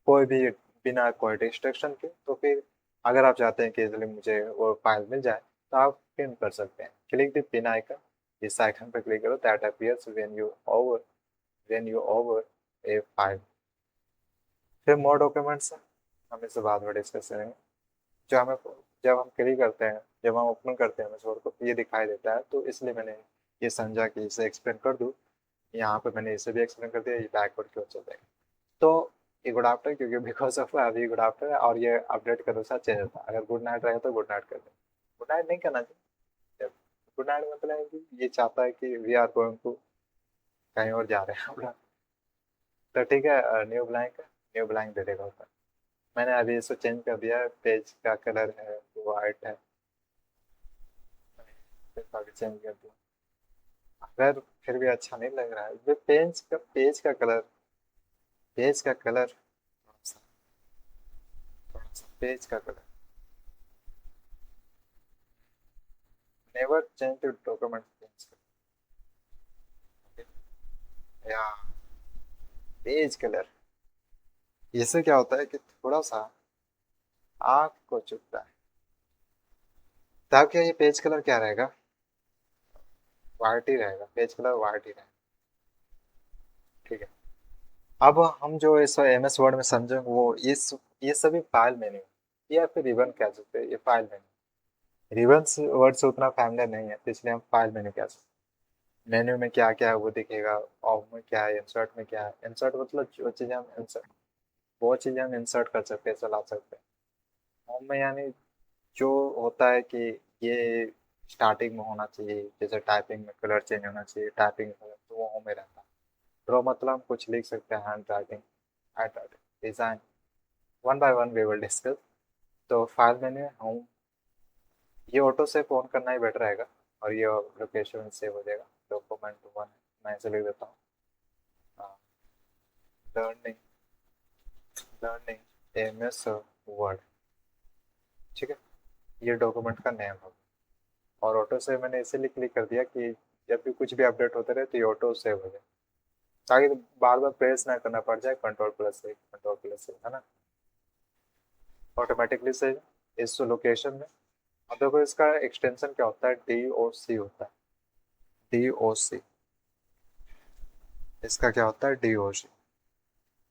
S1: कोई भी बिना कोई डिस्ट्रक्शन के, तो फिर अगर आप चाहते हैं कि इजिली मुझे वो फाइल मिल जाए तो आप पिन कर सकते हैं। क्लिक द पिन आइकन, इस आइकन पर क्लिक करो, that appears when you over A file. फिर मोर डॉक्यूमेंट्स है, हम इसे बाद में डिस्कस करेंगे। जो हमें, जब हम क्लिक करते हैं, जब हम ओपन करते हैं मेसोर को, तो ये दिखाई देता है, तो इसलिए मैंने ये समझा कि इसे एक्सप्लेन कर दूँ। यहाँ पे मैंने इसे भी एक्सप्लेन कर दिया, ये बैकवर्ड क्यों चलता है। तो ये गुड आफ्टर, क्योंकि बिकॉज ऑफ अभी गुड आफ्टर है, और ये अपडेट के अनुसार चेंज होता है। अगर गुड नाइट रहे तो गुड नाइट कर दे, गुड नाइट नहीं करना चाहिए। गुड नाइट मतलब है कि ये चाहता है कि वी आर गोइंग टू, कहीं और जा रहे हैं हम लोग। तो ठीक है, न्यू ब्लैंक दे देगा ऊपर। मैंने अभी इसको चेंज कर दिया है, पेज का कलर है वाइट है, चेंज कर दिया। अगर फिर भी अच्छा नहीं लग रहा है, पेज का कलर पेज का colour, never change the document page या पेज कलर। इससे क्या होता है कि थोड़ा सा आँख को चुभता है। तब क्या ये पेज कलर क्या रहेगा, वाइट ही रहेगा, पेज कलर वाइट ही रहेगा। ठीक है, अब हम जो इस एम एस वर्ड में समझेंगे वो इस ये सभी फाइल मेन्यू या फिर रिबन कह सकते हैं, ये फाइल मेन्यू। रिबन वर्ड से उतना फैमिलियर नहीं है तो इसलिए हम फाइल मेन्यू कह सकते हैं। मेन्यू में क्या क्या है वो दिखेगा, ऑफ में क्या है, इंसर्ट में क्या है। इंसर्ट मतलब जो चीज़ें हम इंसर्ट, वो चीज़ें हम इंसर्ट कर सकते हैं, चला सकते हैं। होम में यानी जो होता है कि ये स्टार्टिंग में होना चाहिए, जैसे टाइपिंग में कलर चेंज होना चाहिए, टाइपिंग तो वो होम में रहता है। ड्रॉ मतलब हम कुछ लिख सकते हैं, handwriting, design, one by one we will discuss. तो फाइल मेन्यू होम, ये ऑटो सेव ऑन करना ही बेटर रहेगा और ये लोकेशन सेव हो जाएगा। डॉक्यूमेंट वन, मैं इसे लिख देता हूँ learning, learning M S Word. ठीक है, ये डॉक्यूमेंट का नेम होगा और ऑटो सेव मैंने इसीलिए क्लिक कर दिया कि जब भी कुछ भी अपडेट होते रहे तो ये ऑटो सेव हो जाए, ताकि बार बार प्रेस ना करना पड़ जाए कंट्रोल प्लस से, कंट्रोल प्लस से, है ना, ऑटोमेटिकली से इस लोकेशन में। अब देखो इसका एक्सटेंशन क्या होता है, डी ओ सी होता है, डी ओ सी, इसका क्या होता है, डी ओ सी।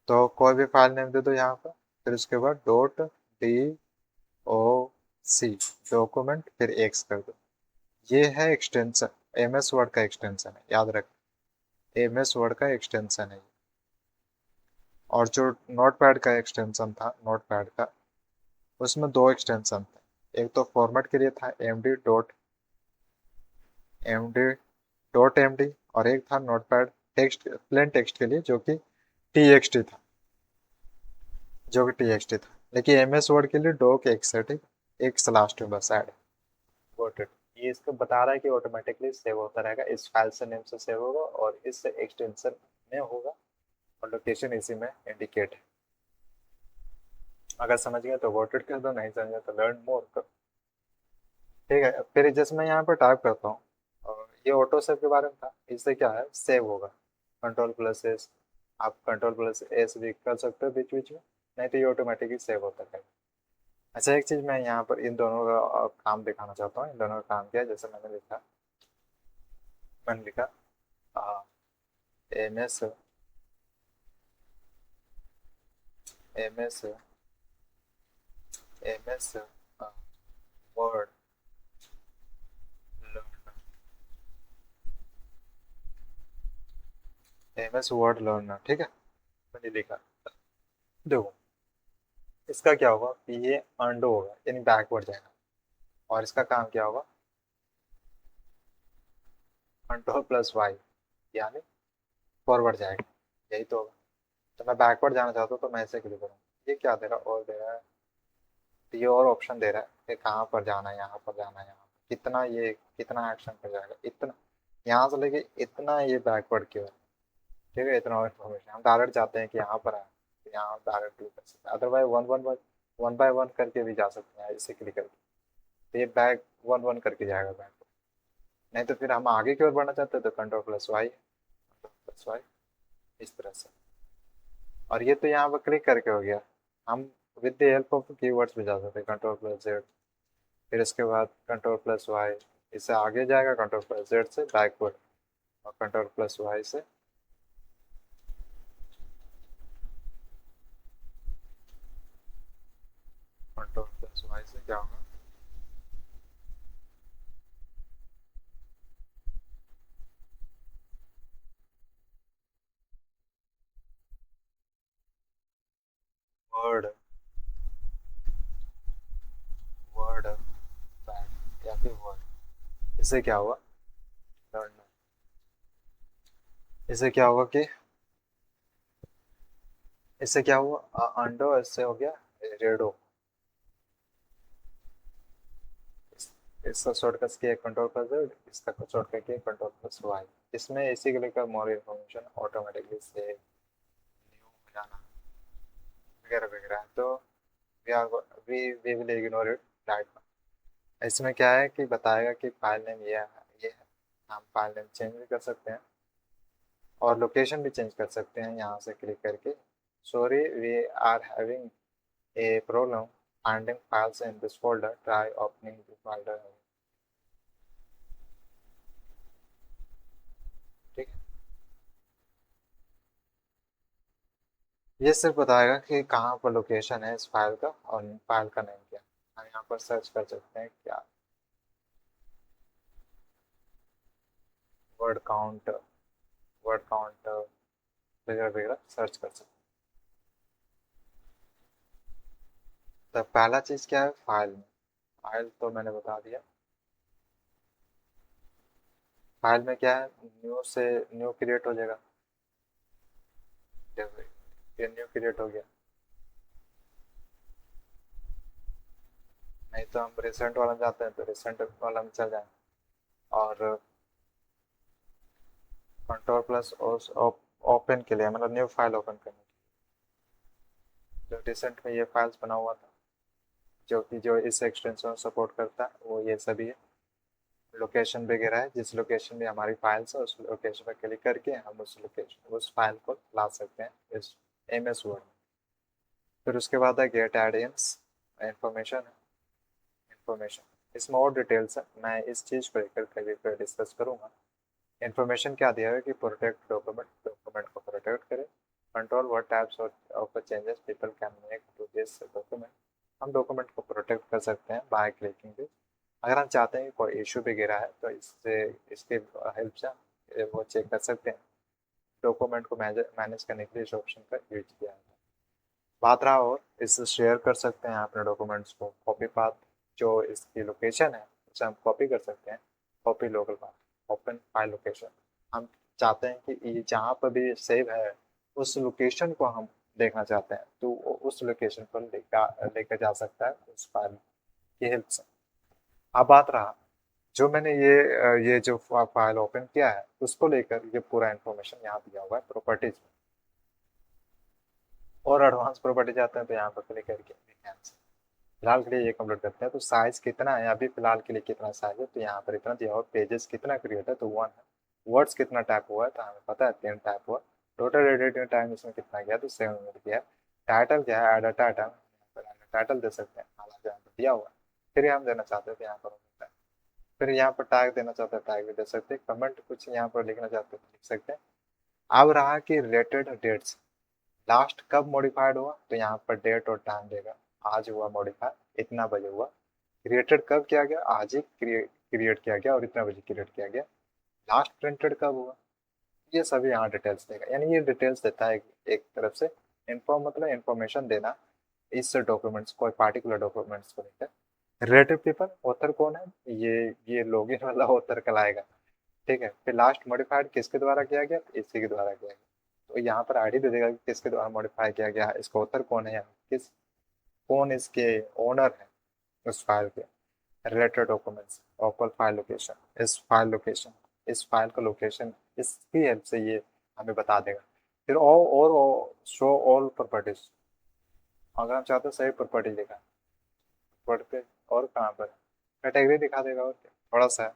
S1: तो कोई भी फाइल नेम दे दो यहाँ पर, फिर उसके बाद डॉट डी ओ सी, डॉक्यूमेंट, फिर एक्स कर दो। ये है एक्सटेंशन, एम एस वर्ड का एक्सटेंशन है, याद रख, एम एस वर्ड का एक्सटेंशन है। और जो नोट पैड का एक्सटेंशन था, नोट पैड का, उसमें दो एक्सटेंशन थे। एक तो फॉर्मेट के लिए था md.md और एक था नोटपैड टेक्स्ट, प्लेन टेक्स्ट के लिए, जो कि txt था, जो कि txt था। लेकिन एमएस वर्ड के लिए डॉक एक्स है, ठीक, एक्स लास्ट में बस ऐड, गॉट इट। ये इसको बता रहा है कि ऑटोमेटिकली सेव होता रहेगा, इस फाइल से नेम से सेव होगा और इस एक्सटेंशन में होगा और लोकेशन इसी में इंडिकेट है। अगर समझ गए तो गॉट इट कर दो, नहीं समझे तो लर्न मोर कर। ठीक है, फिर जैसे मैं यहाँ पर टाइप करता हूँ और ये ऑटो सेव के बारे में था, इससे क्या है, सेव होगा। कंट्रोल प्लस एस, आप कंट्रोल प्लस एस भी कर सकते हो बीच बीच में, नहीं तो ये ऑटोमेटिकली सेव होता है। अच्छा, एक चीज़ मैं यहाँ पर इन दोनों का काम दिखाना चाहता हूँ। इन दोनों का काम क्या है, जैसे मैंने लिखा M S, M S, M S Word learner, M S Word learner, ठीक है, मैंने लिखा। देखो इसका क्या होगा कि ये अंडो होगा यानी बैकवर्ड जाएगा, और इसका काम क्या होगा, कंट्रोल प्लस वाई यानी फॉरवर्ड जाएगा, यही तो होगा। तो मैं बैकवर्ड जाना चाहता हूँ तो मैं ऐसे क्लिक करूँ, ये क्या दे रहा है, और दे रहा है, तो ये और ऑप्शन दे रहा है कि कहाँ पर जाना है, यहाँ पर जाना है, यहाँ कितना, ये कितना एक्शन कर जाएगा, इतना यहाँ से लेके इतना ये बैकवर्ड क्यों है। ठीक है, इतना और इन्फॉर्मेशन, हम डायरेक्ट चाहते हैं कि यहाँ पर आए तो यहाँ डायरेक्ट क्लिक कर सकते हैं, अदरवाइज वन बाय वन करके भी जा सकते हैं इसे क्लिक करके, तो ये बैक वन वन करके जाएगा बैक। नहीं तो फिर हम आगे की ओर बढ़ना चाहते हैं तो control plus Y, control plus Y, इस तरह से। और ये तो यहाँ पर क्लिक करके हो गया, हम with the help of keywords भी जा सकते हैं, कंट्रोल प्लस जेड, फिर इसके बाद कंट्रोल प्लस वाई, इससे आगे जाएगा, कंट्रोल प्लस जेड से बैकवर्ड, और कंट्रोल प्लस वाई से कंट्रोल प्लस वाई से क्या होगा, वर्ड, वर्ड बैक या फिर वर्ड, इससे क्या हुआ, लर्न, इससे क्या होगा कि, इससे क्या हुआ, अंडो, इससे हो गया रेडो। इसका शॉर्टकट किया कंट्रोल प्लस जेड, इसका शॉर्टकट किया कंट्रोल प्लस वाई। इसमें इसी के लेकर मोर इन्फॉर्मेशन ऑटोमेटिकली से न्यू हो जाना वगैरह वगैरह। तो we are we will ignore it right. इसमें क्या है कि बताएगा कि फाइल नेम ये है। हम फाइल नेम चेंज भी कर सकते हैं और लोकेशन भी चेंज कर सकते हैं यहाँ से क्लिक करके। Sorry we are having a problem finding files in this folder, try opening the folder. ठीक है, ये सिर्फ बताएगा कि कहाँ पर लोकेशन है इस फाइल का और फाइल का नेम क्या है। हम यहाँ पर सर्च कर सकते हैं क्या, वर्ड काउंट, वर्ड काउंट वगैरह वगैरह सर्च कर सकते हैं। तो पहला चीज़ क्या है, फाइल में। फाइल तो मैंने बता दिया। फाइल में क्या है, न्यू से न्यू क्रिएट हो जाएगा। जैसे ये न्यू क्रिएट हो गया, नहीं तो हम रिसेंट वाला में जाते हैं तो रिसेंट वाला में चल जाए और कंट्रोल प्लस ओपन के लिए मतलब न्यू फाइल ओपन करने के लिए जो रिसेंट में ये फाइल्स बना हुआ था, जो कि जो इस एक्सटेंशन सपोर्ट करता है वो ये सभी है। लोकेशन वगैरह है, जिस लोकेशन में हमारी फाइल्स है उस लोकेशन पर क्लिक करके हम उस लोकेशन उस फाइल को ला सकते हैं इस MS वर्ड में। फिर उसके बाद है गेट एडियंस इंफॉर्मेशन है। इंफॉर्मेशन इसमें और डिटेल्स है, मैं इस चीज़ को लेकर कभी पर डिस्कस करूंगा। इन्फॉर्मेशन क्या दिया है कि प्रोटेक्ट डॉक्यूमेंट, डॉक्यूमेंट को प्रोटेक्ट करे। Control what types of changes people can make to this document. हम डॉक्यूमेंट को प्रोटेक्ट कर सकते हैं बाय क्लिकिंग दिस। अगर हम चाहते हैं कि कोई इशू वगैरह है तो इससे इसके हेल्प से वो चेक कर सकते हैं। डॉक्यूमेंट को मैनेज करने के लिए इस ऑप्शन का यूज किया है। बात रहा और इससे शेयर कर सकते हैं अपने डॉक्यूमेंट्स को। कॉपी पाथ, जो इसकी लोकेशन है उसे हम कॉपी कर सकते हैं। Copy local path, open file location. हम चाहते हैं कि ये जहाँ पर भी सेव है उस लोकेशन को हम देखना चाहते हैं तो उस लोकेशन पर लेकर जा सकता है उस फाइल की हेल्प से। अब बात रहा जो मैंने ये जो फाइल ओपन किया है उसको लेकर ये पूरा इन्फॉर्मेशन यहाँ दिया हुआ है प्रॉपर्टीज में। और एडवांस प्रॉपर्टी जाते हैं तो यहाँ पर क्लिक करके फिलहाल के लिए ये कंप्लीट करते हैं। तो साइज कितना है अभी फिलहाल के लिए, कितना साइज है तो यहाँ पर इतना दिया हुआ। पेजेस कितना क्रिएट है तो 1 है। वर्ड्स कितना टाइप हुआ है तो हमें पता है 3 टाइप हुआ। टोटल एडिटिंग टाइम इसमें कितना गया तो 7 मिनट गया। टाइटल क्या है, एड अ टाइटल, यहाँ पर एड अ टाइटल दे सकते हैं, हालांकि यहाँ पर दिया हुआ है। फिर हम देना चाहते हैं तो यहाँ पर होता है। फिर यहाँ पर टैग देना चाहते हैं, टैग भी दे सकते हैं। कमेंट कुछ यहाँ पर लिखना चाहते हैं तो लिख सकते हैं। अब रहा कि रिलेटेड डेट्स, लास्ट कब मॉडिफाइड हुआ तो यहाँ पर डेट और टाइम देगा। आज हुआ मॉडिफाई, इतना बजे हुआ। क्रिएटेड कब किया गया, आज ही क्रिएट किया गया और इतना बजे क्रिएट किया गया। लास्ट प्रिंटेड कब हुआ, ये सभी यहाँ डिटेल्स देगा। यानी ये डिटेल्स देता है एक तरफ से। इन्फॉर्म मतलब इन्फॉर्मेशन देना इस डॉक्यूमेंट्स को, पार्टिकुलर डॉक्यूमेंट्स को लेकर। रिलेटिव पीपल, ऑथर कौन है, ये लॉगिन वाला ऑथर कहलाएगा। ठीक है, फिर लास्ट मॉडिफाइड किसके द्वारा किया गया, इसी के द्वारा किया गया। तो यहाँ पर आईडी दे देगा कि किसके द्वारा मॉडिफाई किया गया है, इसका ऑथर कौन है या किस कौन इसके ओनर है उस फाइल के। Related documents, open file location, इस फाइल का लोकेशन इसकी हेल्प से ये हमें बता देगा। फिर और शो ऑल प्रॉपर्टीज, अगर हम चाहते हैं सही प्रॉपर्टी दिखा पढ़ते और कहाँ पर कैटेगरी दिखा देगा और क्या, थोड़ा सा है।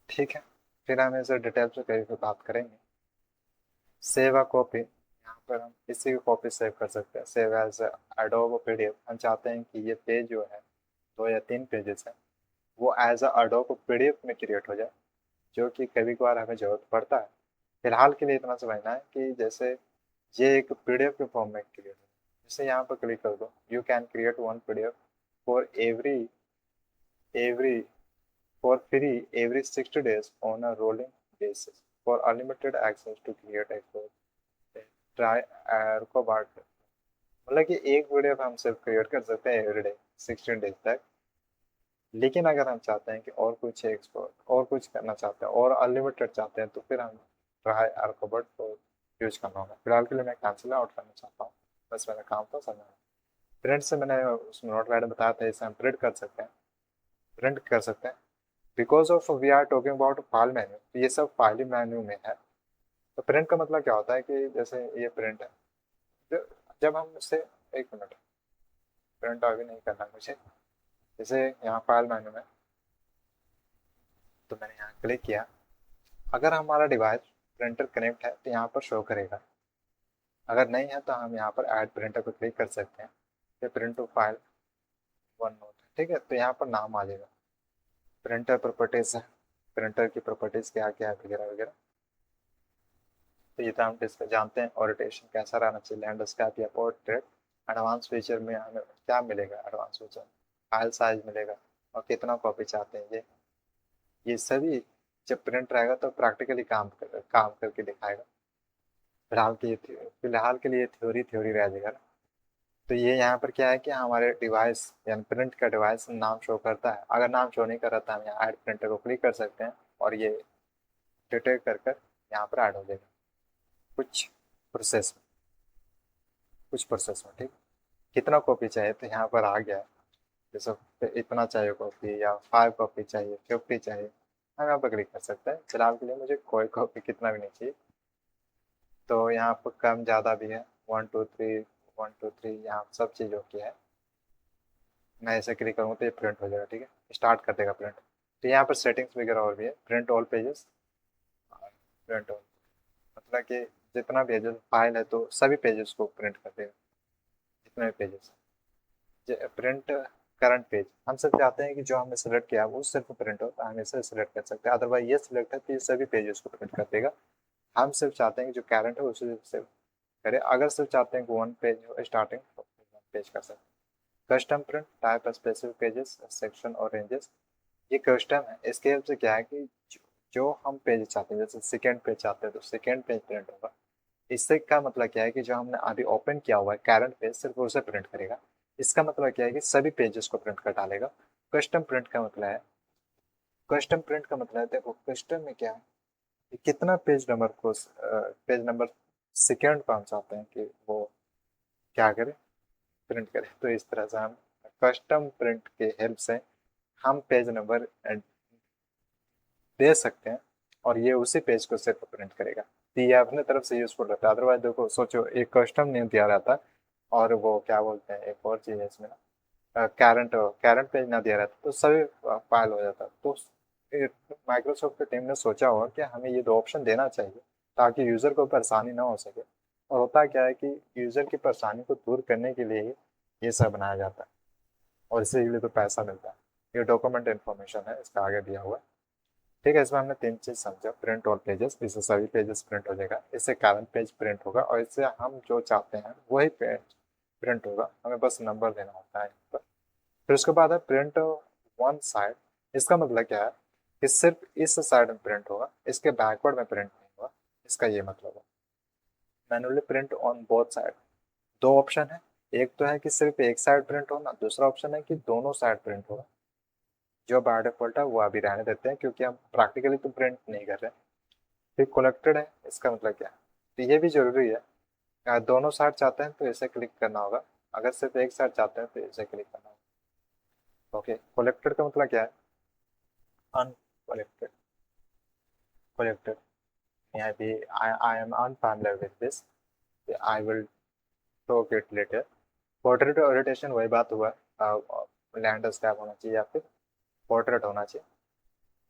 S1: ठीक है, फिर हम इसे डिटेल से कहीं पे बात करेंगे। सेव अ कॉपी, यहाँ पर हम किसी की कॉपी सेव कर सकते हैं। सेव एज एडोब PDF, हम चाहते हैं कि ये पेज जो है 2 या 3 पेजेस है वो एज अडोब PDF में क्रिएट हो जाए, जो कि कभी कभार हमें जरूरत पड़ता है। फिलहाल के लिए इतना समझना है कि जैसे ये एक PDF के फॉर्म में क्रिएट हो, जैसे यहाँ पर क्लिक कर दो, you can create 1 PDF for every for free every 60 days on a rolling basis for unlimited access to create a code, try Acrobat। मतलब कि एक वीडियो हम सिर्फ क्रिएट कर सकते हैं एवरीडे 16 डेज तक। लेकिन अगर हम चाहते हैं कि और कुछ एक्सपोर्ट और कुछ करना चाहते हैं और अनलिमिटेड चाहते हैं तो फिर हम ट्राई Acrobat को यूज करना होगा। फिलहाल के लिए मैं कैंसिल आउट करना चाहता हूँ, बस मेरा काम था समझना। प्रिंट से मैंने उसमें नोट पैड में बताया था, इसे हम प्रिंट कर सकते हैं, प्रिंट कर सकते हैं। Because of we are talking about file menu, तो ये सब फाइल मेन्यू में है। तो प्रिंट का मतलब क्या होता है कि जैसे ये प्रिंट है, जब हम इसे एक मिनट, प्रिंट अभी नहीं करना मुझे। जैसे यहाँ फाइल मेन्यू में, तो मैंने यहाँ क्लिक किया। अगर हमारा डिवाइस प्रिंटर कनेक्ट है तो यहाँ पर शो करेगा, अगर नहीं है तो हम यहाँ पर ऐड प्रिंटर पर क्लिक कर सकते हैं। फिर print to file OneNote, ठीक है, तो यहाँ पर नाम आ जाएगा। प्रिंटर प्रॉपर्टीज है, प्रिंटर की प्रॉपर्टीज क्या क्या है वगैरह वगैरह। तो ये तो हम डिस्कस जानते हैं। ओरिएंटेशन कैसा रहना चाहिए, लैंडस्केप या पोर्ट्रेट। एडवांस फीचर में हमें क्या मिलेगा, एडवांस फीचर फाइल साइज मिलेगा और कितना कॉपी चाहते हैं। ये सभी जब प्रिंट रहेगा तो प्रैक्टिकली काम करके दिखाएगा। फिलहाल के लिए थ्योरी थ्योरी रह जाएगा ना। तो ये यहाँ पर क्या है कि हमारे डिवाइस यानी प्रिंट का डिवाइस नाम शो करता है। अगर नाम शो नहीं कर रहा था हम यहाँ ऐड प्रिंटर को क्लिक कर सकते हैं और ये डिटेक्ट कर कर यहाँ पर ऐड हो जाएगा कुछ प्रोसेस में, कुछ प्रोसेस में, ठीक। कितना कॉपी चाहिए तो यहाँ पर आ गया है। जैसे इतना चाहिए कॉपी या 5 कॉपी चाहिए, 50 चाहिए, हम यहाँ पर क्लिक कर सकते हैं। फिलहाल के लिए मुझे कोई कॉपी कितना भी नहीं चाहिए, तो यहाँ पर कम ज़्यादा भी है, 1 2 3 1 2 3 यहाँ सब चीज़ की है। मैं ऐसे क्लिक करूँगा तो ये प्रिंट हो जाएगा, ठीक है, स्टार्ट कर देगा प्रिंट। तो यहाँ पर सेटिंग्स वगैरह और भी है, print all pages, print all मतलब कि जितना पेजेस फाइल है तो सभी पेजेस को प्रिंट कर देगा, जितने भी पेजेस। प्रिंट करंट पेज, हम सब चाहते हैं कि जो हमने सेलेक्ट किया वो सिर्फ प्रिंट हो, तो हम इसे सेलेक्ट कर सकते हैं। अदरवाइज ये सिलेक्ट है तो ये सभी पेजेस को प्रिंट कर देगा। हम सिर्फ चाहते हैं कि जो करंट है उसे सिर्फ करे। अगर सिर्फ चाहते हैं कि वन पेज हो स्टार्टिंग, तो वन पेज कर सकते हैं। Custom print type specific pages section और रेंजेस, ये कस्टम है। इसके हेल्प से क्या है कि जो हम पेज चाहते हैं, जैसे सेकेंड पेज चाहते हैं तो सेकेंड पेज प्रिंट होगा। इससे का मतलब क्या है कि जो हमने अभी ओपन किया हुआ है करंट पेज सिर्फ उसे प्रिंट करेगा। इसका मतलब क्या है कि सभी पेजेस को प्रिंट कर डालेगा। कस्टम प्रिंट का मतलब है, कस्टम प्रिंट का मतलब है, देखो कस्टम में क्या है कि कितना पेज नंबर को पेज नंबर सेकेंड को हम चाहते हैं कि वो क्या करे, प्रिंट करे। तो इस तरह से हम कस्टम प्रिंट के हेल्प से हम पेज नंबर दे सकते हैं और ये उसी पेज को सिर्फ प्रिंट करेगा। तो ये अपने तरफ से यूजफुल रहता है। अदरवाइज देखो सोचो एक कस्टम नेम दिया रहता और वो क्या बोलते हैं, एक और चीज़ है इसमें, करंट करंट पेज ना दिया रहता तो सभी फाइल हो जाता। तो माइक्रोसॉफ्ट की टीम ने सोचा होगा कि हमें ये दो ऑप्शन देना चाहिए ताकि यूज़र को परेशानी ना हो सके। और होता क्या है कि यूज़र की परेशानी को दूर करने के लिए ही ये सब बनाया जाता है और इसी के लिए तो पैसा मिलता है। ये डॉक्यूमेंट इन्फॉर्मेशन है, इसका आगे दिया हुआ है, ठीक है। इसमें हमने 3 चीज समझा, प्रिंट ऑल पेजेस, इससे सभी पेजेस प्रिंट हो जाएगा, इससे करंट पेज प्रिंट होगा और इससे हम जो चाहते हैं वही पेज प्रिंट होगा, हमें बस नंबर देना होता है यहाँ पर। फिर उसके बाद है प्रिंट वन साइड। इसका मतलब क्या है कि सिर्फ इस साइड में प्रिंट होगा, इसके बैकवर्ड में प्रिंट नहीं होगा, इसका ये मतलब है। Manually print on both side, दो ऑप्शन है। एक तो है कि सिर्फ एक साइड प्रिंट होना, दूसरा ऑप्शन है कि दोनों साइड प्रिंट होगा। जो बाय डिफॉल्ट है वो अभी रहने देते हैं क्योंकि हम प्रैक्टिकली तो प्रिंट नहीं कर रहे हैं। फिर कलेक्टेड है, इसका मतलब क्या है, तो ये भी जरूरी है। अगर दोनों साइड चाहते हैं तो इसे क्लिक करना होगा, अगर सिर्फ एक साइड चाहते हैं तो इसे क्लिक करना होगा। ओके, कलेक्टेड का मतलब क्या है, uncollected, collected. I am unfamiliar with this, I will talk it later। Portrait orientation वही बात हुआ, लैंडस्केप होना चाहिए या फिर पोर्ट्रेट होना चाहिए,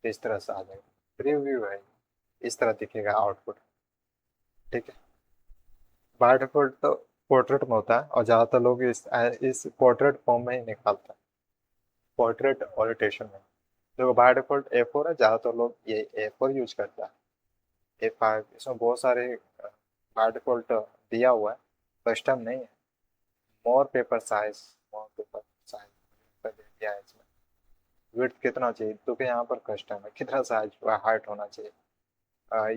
S1: तो इस तरह से आ जाएगा। प्रीव्यू है, इस तरह दिखेगा आउटपुट, ठीक है। बाय डिफॉल्ट तो पोर्ट्रेट में होता है और ज़्यादातर लोग इस पोर्ट्रेट फॉर्म में ही निकालते हैं, पोर्ट्रेट ओरिएंटेशन में। देखो बाय डिफॉल्ट A4 है, ज़्यादातर लोग ये A4 यूज करता है। A5 इसमें बहुत सारे बाय डिफॉल्ट दिया हुआ है, कस्टम नहीं है। मोर पेपर साइज, मोर पेपर साइज दिया है इसमें। विड्थ कितना चाहिए तो कि यहाँ पर कस्टम है, कितना साइज हाइट होना चाहिए।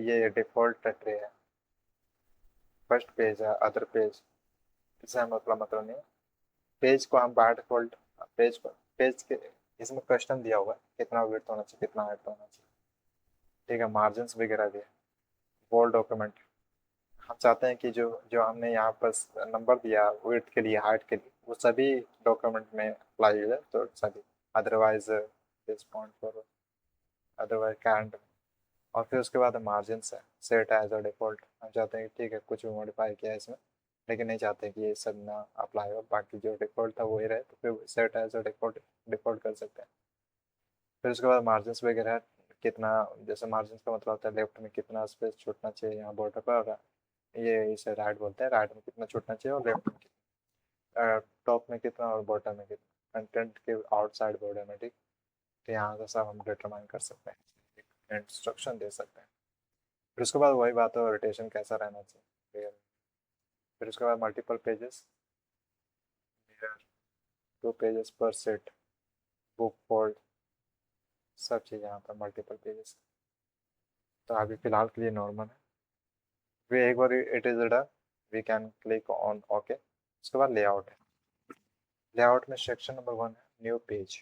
S1: ये डिफॉल्ट ट्रे है, फर्स्ट पेज है, अदर पेज, इससे मतलब नहीं। पेज को हम बाय डिफॉल्ट पेज के इसमें कस्टम दिया हुआ है, कितना विड्थ होना चाहिए, कितना हाइट होना चाहिए, ठीक है। मार्जिन वगैरह भी है। बोल्ड डॉक्यूमेंट, हम चाहते हैं कि जो जो हमने यहाँ पर नंबर दिया विड्थ के लिए, हाइट के लिए, वो सभी डॉक्यूमेंट में अप्लाई हो जाए तो सभी, otherwise this point for, otherwise can't. और फिर उसके बाद मार्जिन है, सेट एज अ डिफॉल्ट, हम चाहते हैं कि ठीक है कुछ भी मॉडिफाई किया है इसमें लेकिन नहीं चाहते कि ये सब ना अप्लाई हो, बाकी जो डिफ़ॉल्ट था वही रहे, तो फिर set as a default default कर सकते हैं। फिर उसके बाद मार्जिन्स वगैरह कितना, जैसे मार्जिन्स का मतलब होता है लेफ्ट में कितना स्पेस छूटना चाहिए यहाँ बॉर्डर पर, ये इसे राइट बोलते हैं, राइट में कितना छूटना चाहिए और लेफ्ट में कितना, टॉप में कितना और बॉटम में कितना, कंटेंट के आउटसाइड बॉर्डर में, ठीक। तो यहाँ से सब हम डिटरमाइन कर सकते हैं, एक इंस्ट्रक्शन दे सकते हैं। फिर उसके बाद वही बात है, रोटेशन कैसा रहना चाहिए। फिर उसके बाद मल्टीपल पेजेस, मिरर, 2 पेजेस पर सेट, बुक फोल्ड, सब चीज़ यहाँ पर मल्टीपल पेजेस। तो अभी फिलहाल के लिए नॉर्मल है। वे एक बार it is done, we can click on OK. उसके बाद लेआउट है। लेआउट में सेक्शन नंबर 1 है new page,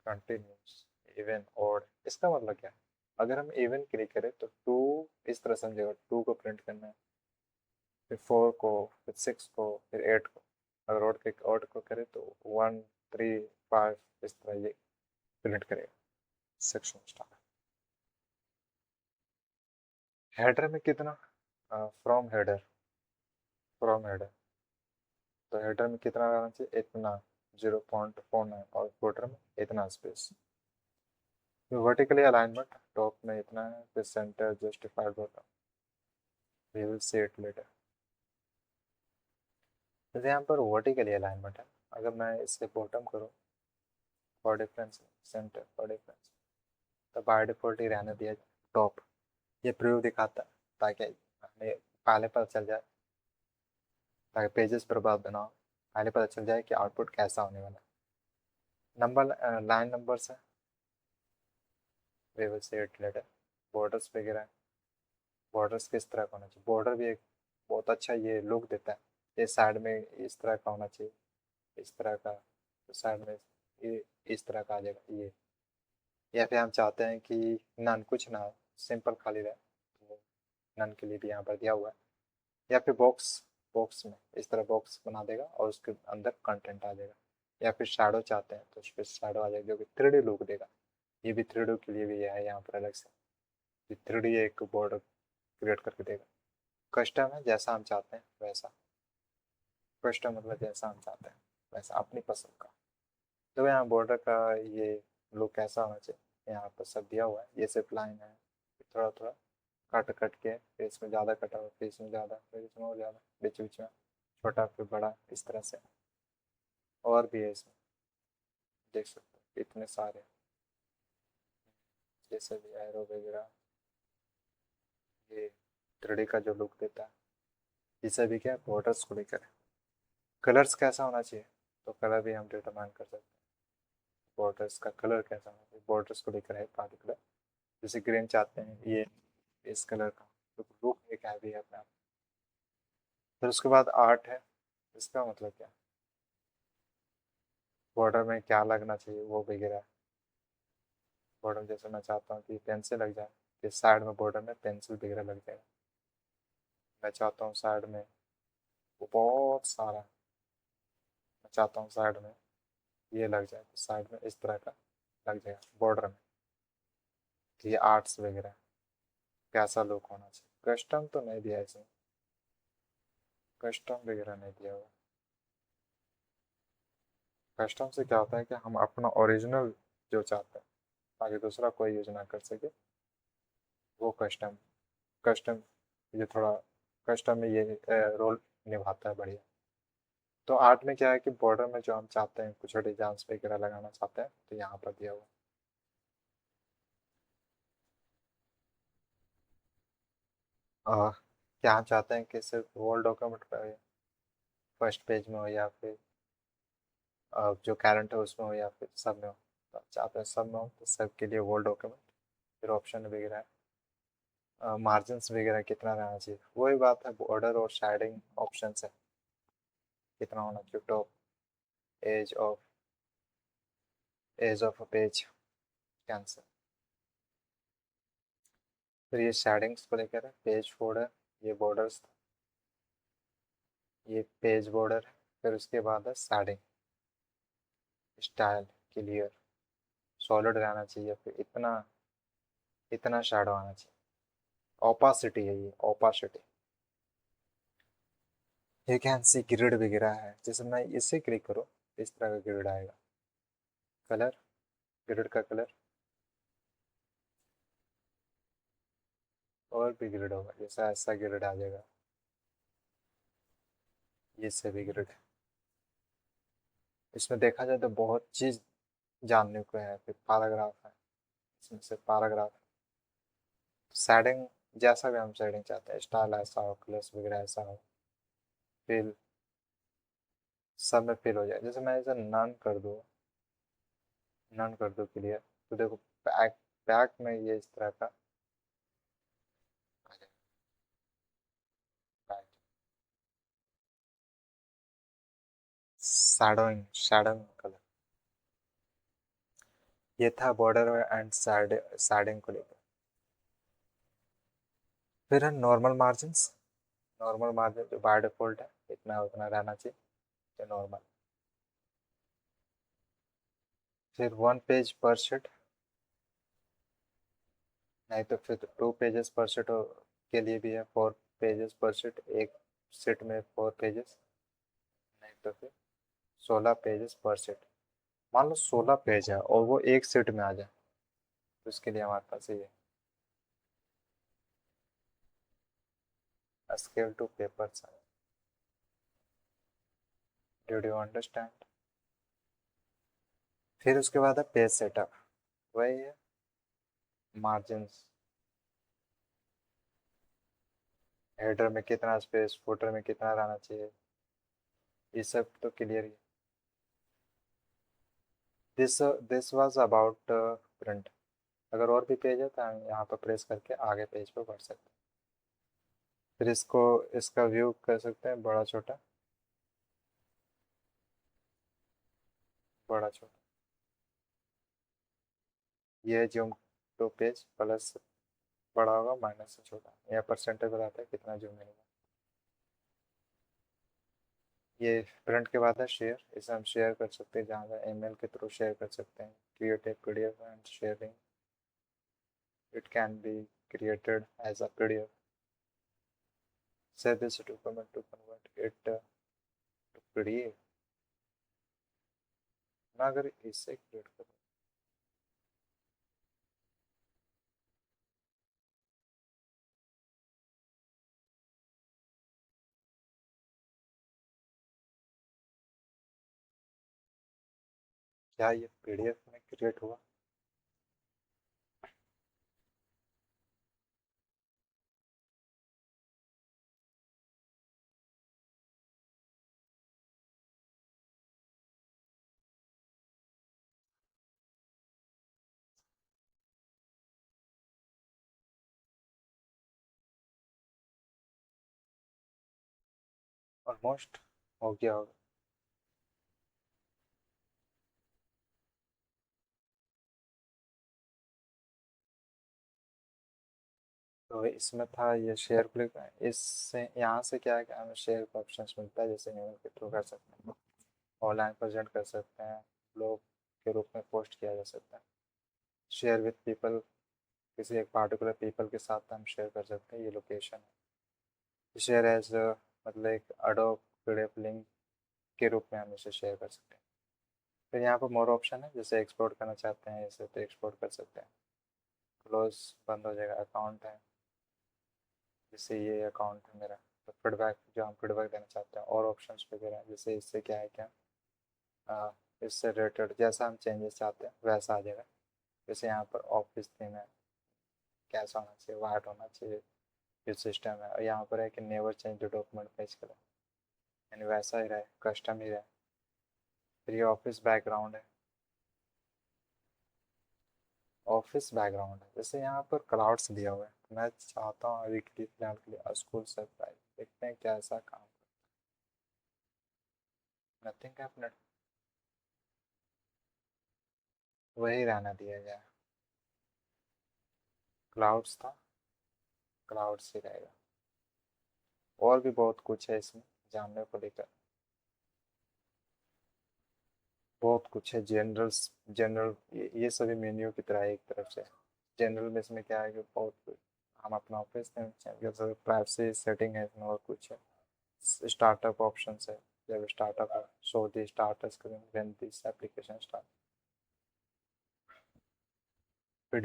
S1: continuous, even, odd. इसका मतलब क्या है, अगर हम इवन क्लिक करें तो 2 इस तरह समझेगा, 2 को प्रिंट करना है, फिर 4 को, फिर 6 को, फिर 8 को। अगर ऑड को करें तो 1, 3, 5 इस तरह ये प्रिंट करेगा सेक्शन स्टार्ट। हेडर में कितना, फ्रॉम हेडर, फ्रॉम हेडर, तो हेडर में कितना रहना चाहिए, इतना, 0.49, और फुटर में इतना स्पेस। वर्टिकली अलाइनमेंट, टॉप में इतना है, फिर centre justified bottom, we will see it later. जैसे यहाँ पर वर्टिकली अलाइनमेंट है, अगर मैं इसे बॉटम करूँ for difference, centre for difference, तो बाय डिफॉल्ट ही रहने दिया जाए टॉप। ये प्रीव्यू दिखाता है ताकि हमें पहले पता चल जाए, ताकि पेजेस पर बात बनाओ, पहले पता चल जाए कि आउटपुट कैसा होने वाला है। नंबर, लाइन नंबर्स है, we will see it later. Borders वगैरह, बॉर्डर्स किस तरह का होना चाहिए, बॉर्डर भी एक बहुत अच्छा ये लुक देता है। ये साइड में इस तरह का होना चाहिए, इस तरह का, तो साइड में ये इस तरह का आ जाएगा ये। या फिर हम चाहते हैं कि नन, कुछ ना हो, सिंपल खाली रहे, तो नन के लिए भी यहाँ पर दिया हुआ है। या फिर बॉक्स, बॉक्स में इस तरह बॉक्स बना देगा और उसके अंदर कंटेंट आ जाएगा। या फिर शैडो चाहते हैं तो उस पर शैडो आ जाएगा जो कि 3D लुक देगा। ये भी 3D के लिए भी है यहाँ पर अलग से, 3D एक बॉर्डर क्रिएट करके देगा। कस्टम है, जैसा हम चाहते हैं वैसा, कस्टम मतलब जैसा हम चाहते हैं वैसा, अपनी पसंद का। तो यहाँ बॉर्डर का ये लुक कैसा होना चाहिए, यहाँ पर सब दिया हुआ है। ये सिर्फ लाइन है, थोड़ा थोड़ा कट कट के, फिर इसमें ज़्यादा कटा हुआ, फिर इसमें ज़्यादा, फिर इसमें और ज़्यादा, बीच बीच में छोटा फिर बड़ा, इस तरह से। और भी है इसमें, देख सकते हो इतने सारे, जैसे भी एरो वगैरह, ये 3D का जो लुक देता है। इसे भी क्या बॉर्डर्स को लेकर है। कलर्स कैसा होना चाहिए, तो कलर भी हम डिटरमाइन कर सकते हैं। बॉर्डर्स का कलर कैसा होना चाहिए, बॉर्डर्स को लेकर है पार्टिकुलर। जैसे ग्रीन चाहते हैं ये इस कलर का, तो लुक एक हैवी है अपने आप। फिर उसके बाद आर्ट है, इसका मतलब क्या, बॉर्डर में क्या लगना चाहिए वो वगैरह। बॉर्डर जैसे मैं चाहता हूँ कि पेंसिल लग जाए, कि साइड में बॉर्डर में पेंसिल वगैरह लग जाएगा। मैं चाहता हूँ साइड में वो बहुत सारा, मैं चाहता हूँ साइड में ये लग जाए, तो साइड में इस तरह का लग जाएगा बॉर्डर में। तो ये आर्ट्स वगैरह कैसा लुक होना चाहिए। कस्टम तो नहीं दिया इसमें, कस्टम वगैरह नहीं दिया हुआ। कस्टम से क्या होता है कि हम अपना ओरिजिनल जो चाहते हैं ताकि दूसरा कोई यूज ना कर सके, वो कस्टम, कस्टम ये थोड़ा कस्टम में ये रोल निभाता है बढ़िया। तो आर्ट में क्या है कि बॉर्डर में जो हम चाहते हैं कुछ डिजाइन वगैरह लगाना चाहते हैं, तो यहाँ पर दिया हुआ। क्या हम चाहते हैं कि सिर्फ वर्ड डॉक्यूमेंट पर फर्स्ट पेज में हो, या फिर जो करंट है उसमें हो, या फिर सब में हो। तो आप चाहते हैं सब में हो, तो सब के लिए वर्ड डॉक्यूमेंट। फिर ऑप्शन वगैरह है, मार्जिन्स वगैरह कितना रहना चाहिए, वही बात है, बॉर्डर और शेडिंग ऑप्शन है, कितना होना चाहिए top, edge of, edge of a page, cancel. फिर ये शेडिंग्स को लेकर है, पेज बॉर्डर, ये बॉर्डर्स, ये पेज बॉर्डर है। फिर उसके बाद है शेडिंग स्टाइल, क्लियर, सॉलिड रहना चाहिए, फिर इतना, इतना शैडो आना चाहिए। ओपासिटी है ये, opacity, you can C grid वगैरह है, जैसे मैं इससे क्लिक करूँ इस तरह का ग्रिड आएगा। कलर, ग्रिड का कलर, और भी ग्रिड होगा, जैसा ऐसा ग्रिड आ जाएगा, ये से भी ग्रिड। इसमें देखा जाए तो बहुत चीज़ जानने को है। फिर पैराग्राफ है, इसमें से पैराग्राफ, शेडिंग, जैसा भी हम शेडिंग चाहते हैं, स्टाइल ऐसा हो, कलर्स वगैरह ऐसा हो, फिल, सब में फिल हो जाए। जैसे मैं इसे नन कर दूँ, नन कर दूँ क्लियर, तो देखो बैक, बैक में ये इस तरह का आ जाएगा, बैक। शैडोइंग, शैडोइंग कलर, ये था बॉर्डर एंड शैडिंग को लेकर। फिर है नॉर्मल मार्जिन। नॉर्मल मार्जिन जो बाय डिफॉल्ट है, इतना उतना रहना चाहिए, तो नॉर्मल। फिर 1 पेज पर शीट, नहीं तो फिर 2 पेजेस पर शीट के लिए भी है, 4 पेजेस पर शीट, एक शीट में 4 पेजेस, नहीं तो फिर 16 पेजेस पर शीट। मान लो 16 पेज है और वो एक शीट में आ जाए, तो इसके लिए हमारे पास ये scale to paper size. Did you understand? फिर उसके बाद है पेज सेटअप, वही है, मार्जिन, हेडर में कितना स्पेस, फुटर में कितना रहना चाहिए, ये सब तो clear he. This this was about print. अगर और भी पेज है तो हम यहाँ पर प्रेस करके आगे पेज पर बढ़ सकते हैं। फिर इसको, इसका व्यू कर सकते हैं बड़ा छोटा, बड़ा छोटा, ये है जूम टू पेज, प्लस बड़ा होगा माइनस से छोटा, या परसेंटेज बताता है कितना जूम मिलेगा। ये प्रिंट के बाद है शेयर, इसे हम शेयर कर सकते हैं, जहाँ ईमेल के थ्रू शेयर कर सकते हैं, create a PDF and sharing, it can be created as a PDF, say this document to convert it to PDF. मैं अगर इससे क्रिएट करूँ, क्या ये पीडीएफ में क्रिएट हुआ? ऑलमोस्ट हो गया होगा। तो इसमें था ये शेयर क्लिक, इससे यहाँ से क्या है कि हमें शेयर का ऑप्शन मिलता है, जैसे ईमेल के थ्रू कर सकते हैं, ऑनलाइन प्रेजेंट कर सकते हैं, ब्लॉग के रूप में पोस्ट किया जा सकता है, शेयर विथ पीपल, किसी एक पार्टिकुलर पीपल के साथ हम शेयर कर सकते हैं, ये लोकेशन है। शेयर एज मतलब एक अडोब पीडीएफ लिंक के रूप में हम इसे शेयर कर सकते हैं। फिर यहाँ पर मोर ऑप्शन है, जैसे एक्सपोर्ट करना चाहते हैं इसे तो एक्सपोर्ट कर सकते हैं, क्लोज बंद हो जाएगा, अकाउंट है, जैसे ये अकाउंट है मेरा, तो फीडबैक जो हम फीडबैक देना चाहते हैं, और ऑप्शंस वगैरह हैं, जैसे इससे क्या है क्या, इससे रिलेटेड जैसा हम चेंजेस चाहते हैं वैसा आ जाएगा। जैसे यहाँ पर ऑफिस थीम है, कैसा होना चाहिए, वाइट होना चाहिए, ये सिस्टम है, और यहाँ पर है कि never change the document page colour, यानी वैसा ही रहे, कस्टम ही रहे। फिर ये ऑफिस बैकग्राउंड है, ऑफिस बैकग्राउंड है, जैसे यहाँ पर क्लाउड्स दिया हुआ है, मैं चाहता हूँ अभी के लिए फिलहाल के लिए स्कूल सरप्राइज, देखते हैं क्या ऐसा काम, नथिंग हैपनेड, वही रहना दिया गया, क्लाउड्स था, क्लाउड्स ही रहेगा। और भी बहुत कुछ है इसमें जानने को लेकर, बहुत कुछ है, जनरल्स, जनरल, ये सभी मेन्यू की तरह है एक तरफ से। जनरल में इसमें क्या है कि बहुत कुछ, हम अपना ऑफिस में प्राइवेसी सेटिंग है इसमें, और कुछ है, स्टार्टअप ऑप्शन है, जब स्टार्टअप है show the start screen when this application start. फिर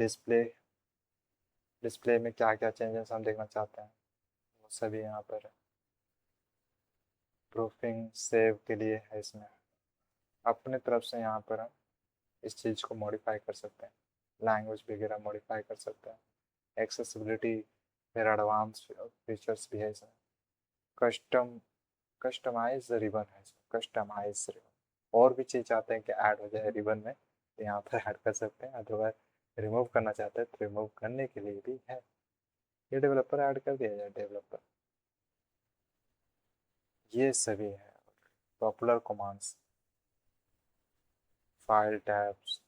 S1: डिस्प्ले में क्या क्या चेंजेस हम देखना चाहते हैं वो सभी यहाँ पर है। प्रूफिंग सेव के लिए है इसमें, अपने तरफ से यहाँ पर हम इस चीज़ को मॉडिफाई कर सकते हैं, लैंग्वेज वगैरह मॉडिफाई कर सकते हैं। एक्सेसिबिलिटी फिर एडवांस फीचर्स भी है इसमें। कस्टम कस्टमाइज रिबन है इसमें, कस्टमाइज रिबन। और भी चीज़ चाहते हैं कि ऐड हो जाए रिबन में तो यहाँ पर ऐड कर सकते हैं, अदरवाइज रिमूव करना चाहते हैं तो रिमूव करने के लिए भी है। ये डेवलपर ऐड कर दिया जाए डेवलपर। ये सभी है popular commands, file tabs,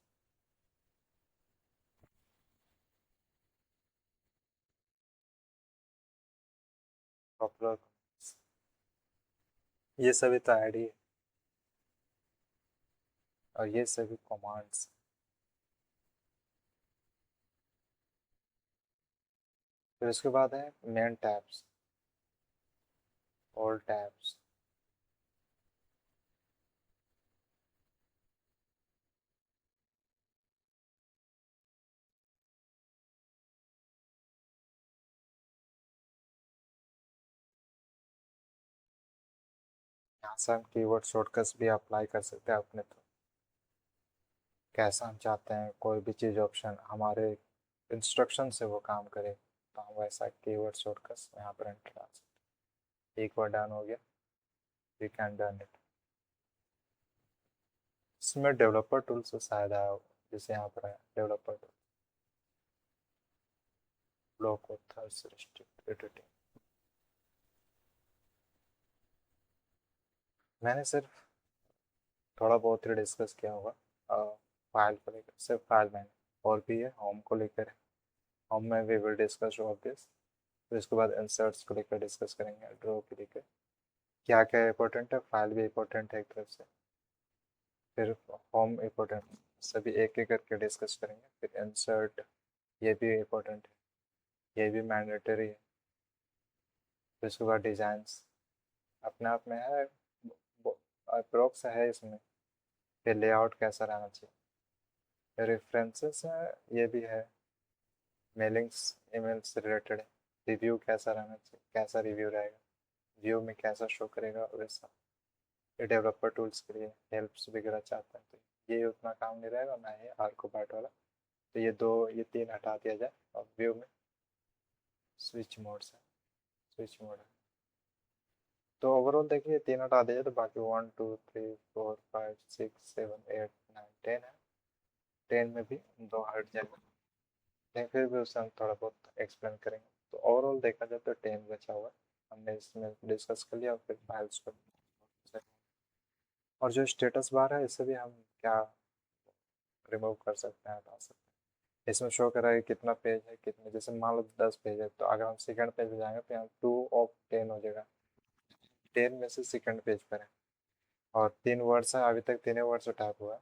S1: popular, ये सभी तो ऐड ही है। और ये सभी कमांड्स। फिर उसके बाद है मेन टैब्स, ऑल टैब्स। यहाँ से हम कीवर्ड शॉर्टकट्स भी अप्लाई कर सकते हैं अपने तो, कैसा हम चाहते हैं कोई भी चीज़ ऑप्शन हमारे इंस्ट्रक्शन से वो काम करे तो हम वैसा कीवर्ड शॉर्टकट्स यहाँ पर एंटर कर सकते हैं। एक बार डन हो गया, वी कैन डन इट। इसमें डेवलपर टूल से शायद आया हो, जैसे यहाँ पर है developer tool, block authors restrict editing. मैंने सिर्फ थोड़ा बहुत ही डिस्कस किया होगा फाइल को लेकर, सिर्फ फाइल मैंने, और भी है होम को लेकर है। होम में we will discuss of this. फिर इसके बाद इंसर्ट्स को लेकर डिस्कस करेंगे, ड्रॉ को लेकर क्या क्या इंपॉर्टेंट है, फाइल भी इंपॉर्टेंट है एक तरफ से, फिर होम इंपॉर्टेंट, सभी एक एक करके डिस्कस करेंगे। फिर इंसर्ट, ये भी इंपॉर्टेंट है, ये भी मैंडेटरी है। फिर उसके बाद डिज़ाइंस अपने आप में है, अप्रोक्स है इसमें। फिर लेआउट कैसा रहना चाहिए, रेफरेंसेस है, ये भी है, मेलिंग्स ईमेल से रिलेटेड है। रिव्यू कैसा रहना चाहिए, कैसा रिव्यू रहेगा, व्यू में कैसा शो करेगा वैसा। ये डेवलपर टूल्स के लिए हेल्प्स वगैरह चाहते हैं तो ये उतना काम नहीं रहेगा ना, ये आर्को बैट वाला। तो ये दो, ये तीन हटा दिया जाए और व्यू में स्विच मोड से, स्विच मोड है। तो ओवरऑल देखिए तीन हटा दिया जाए तो बाकी 1 2 3 4 5 6 7 8 9 10 है। 10 में भी दो हट जाएगा, लेकिन फिर भी उससे हम थोड़ा बहुत एक्सप्लेन करेंगे। तो ओवरऑल देखा जाए तो 10 बचा हुआ है, हमने इसमें डिस्कस कर लिया। और फिर फाइल्स को, और जो स्टेटस बार है इससे भी हम क्या रिमूव कर सकते हैं, हटा सकते हैं। इसमें शो कर रहा है कितना पेज है, कितने, जैसे मान लो 10 पेज है तो अगर हम सेकंड पेज पे जाएंगे तो यहाँ 2 ऑफ 10 हो जाएगा, 10 में से सेकंड पेज पर है। और 3 वर्ड्स है, अभी तक 3 वर्ड्स टाइप हुआ है,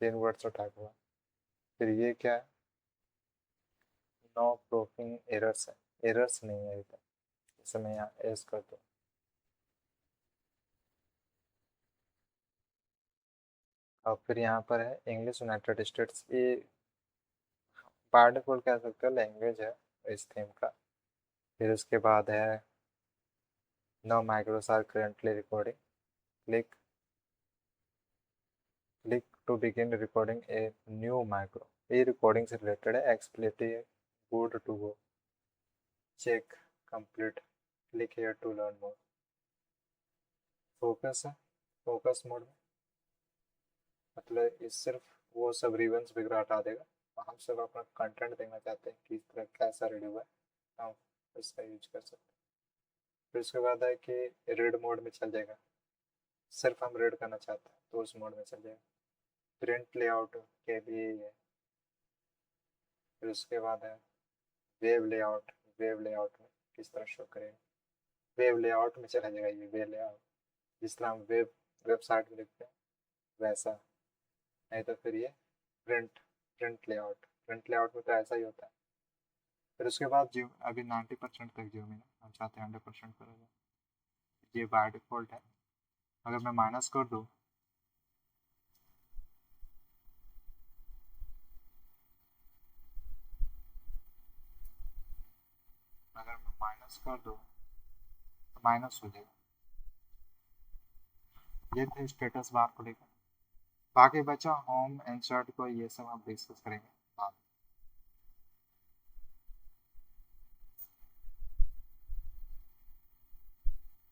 S1: 3 वर्ड्स टाइप हुआ है। फिर ये क्या है, नो प्रूफिंग एरर्स है, एरर्स नहीं है अभी तक। जैसे मैं यहाँ एस कर दूँ, और फिर यहाँ पर है इंग्लिश यूनाइटेड स्टेट्स, ये बाय डिफॉल्ट कह सकते हो लैंग्वेज है इस थीम का। फिर उसके बाद है no macros are currently recording, click click to begin recording a new macro. ये रिकॉर्डिंग से रिलेटेड है, एक्सप्लेटिव है, good to go, check complete, click here to learn more. Focus है, फोकस मोड में मतलब इस सिर्फ वो सब रिबन्स वगैरह हटा देगा और हम सिर्फ अपना कंटेंट देखना चाहते हैं कि इस तरह कैसा रेडी हुआ है, हम इसका यूज कर सकते हैं। फिर उसके बाद है कि रीड मोड में चल जाएगा, सिर्फ हम रीड करना चाहते हैं तो उस मोड में चल जाएगा। प्रिंट लेआउट के भी है। फिर उसके बाद है वेब लेआउट, वेब लेआउट में किस तरह शो करेगा, वेब लेआउट में चला जाएगा ये वेब लेआउट, जिस तरह हम वेबसाइट में लिखते हैं वैसा। नहीं तो फिर ये print print layout, print layout में तो ऐसा ही होता है। फिर उसके बाद जो अभी 90% तक जो मैंने हम चाहते हैं 100% करेगा। ये बाय डिफॉल्ट है। अगर मैं माइनस कर दूँ, अगर मैं माइनस कर दूँ तो माइनस हो जाएगा। ये थे स्टेटस बार को लेकर। बाकी बचा होम इंसर्ट को, ये सब हम डिस्कस करेंगे बाद में।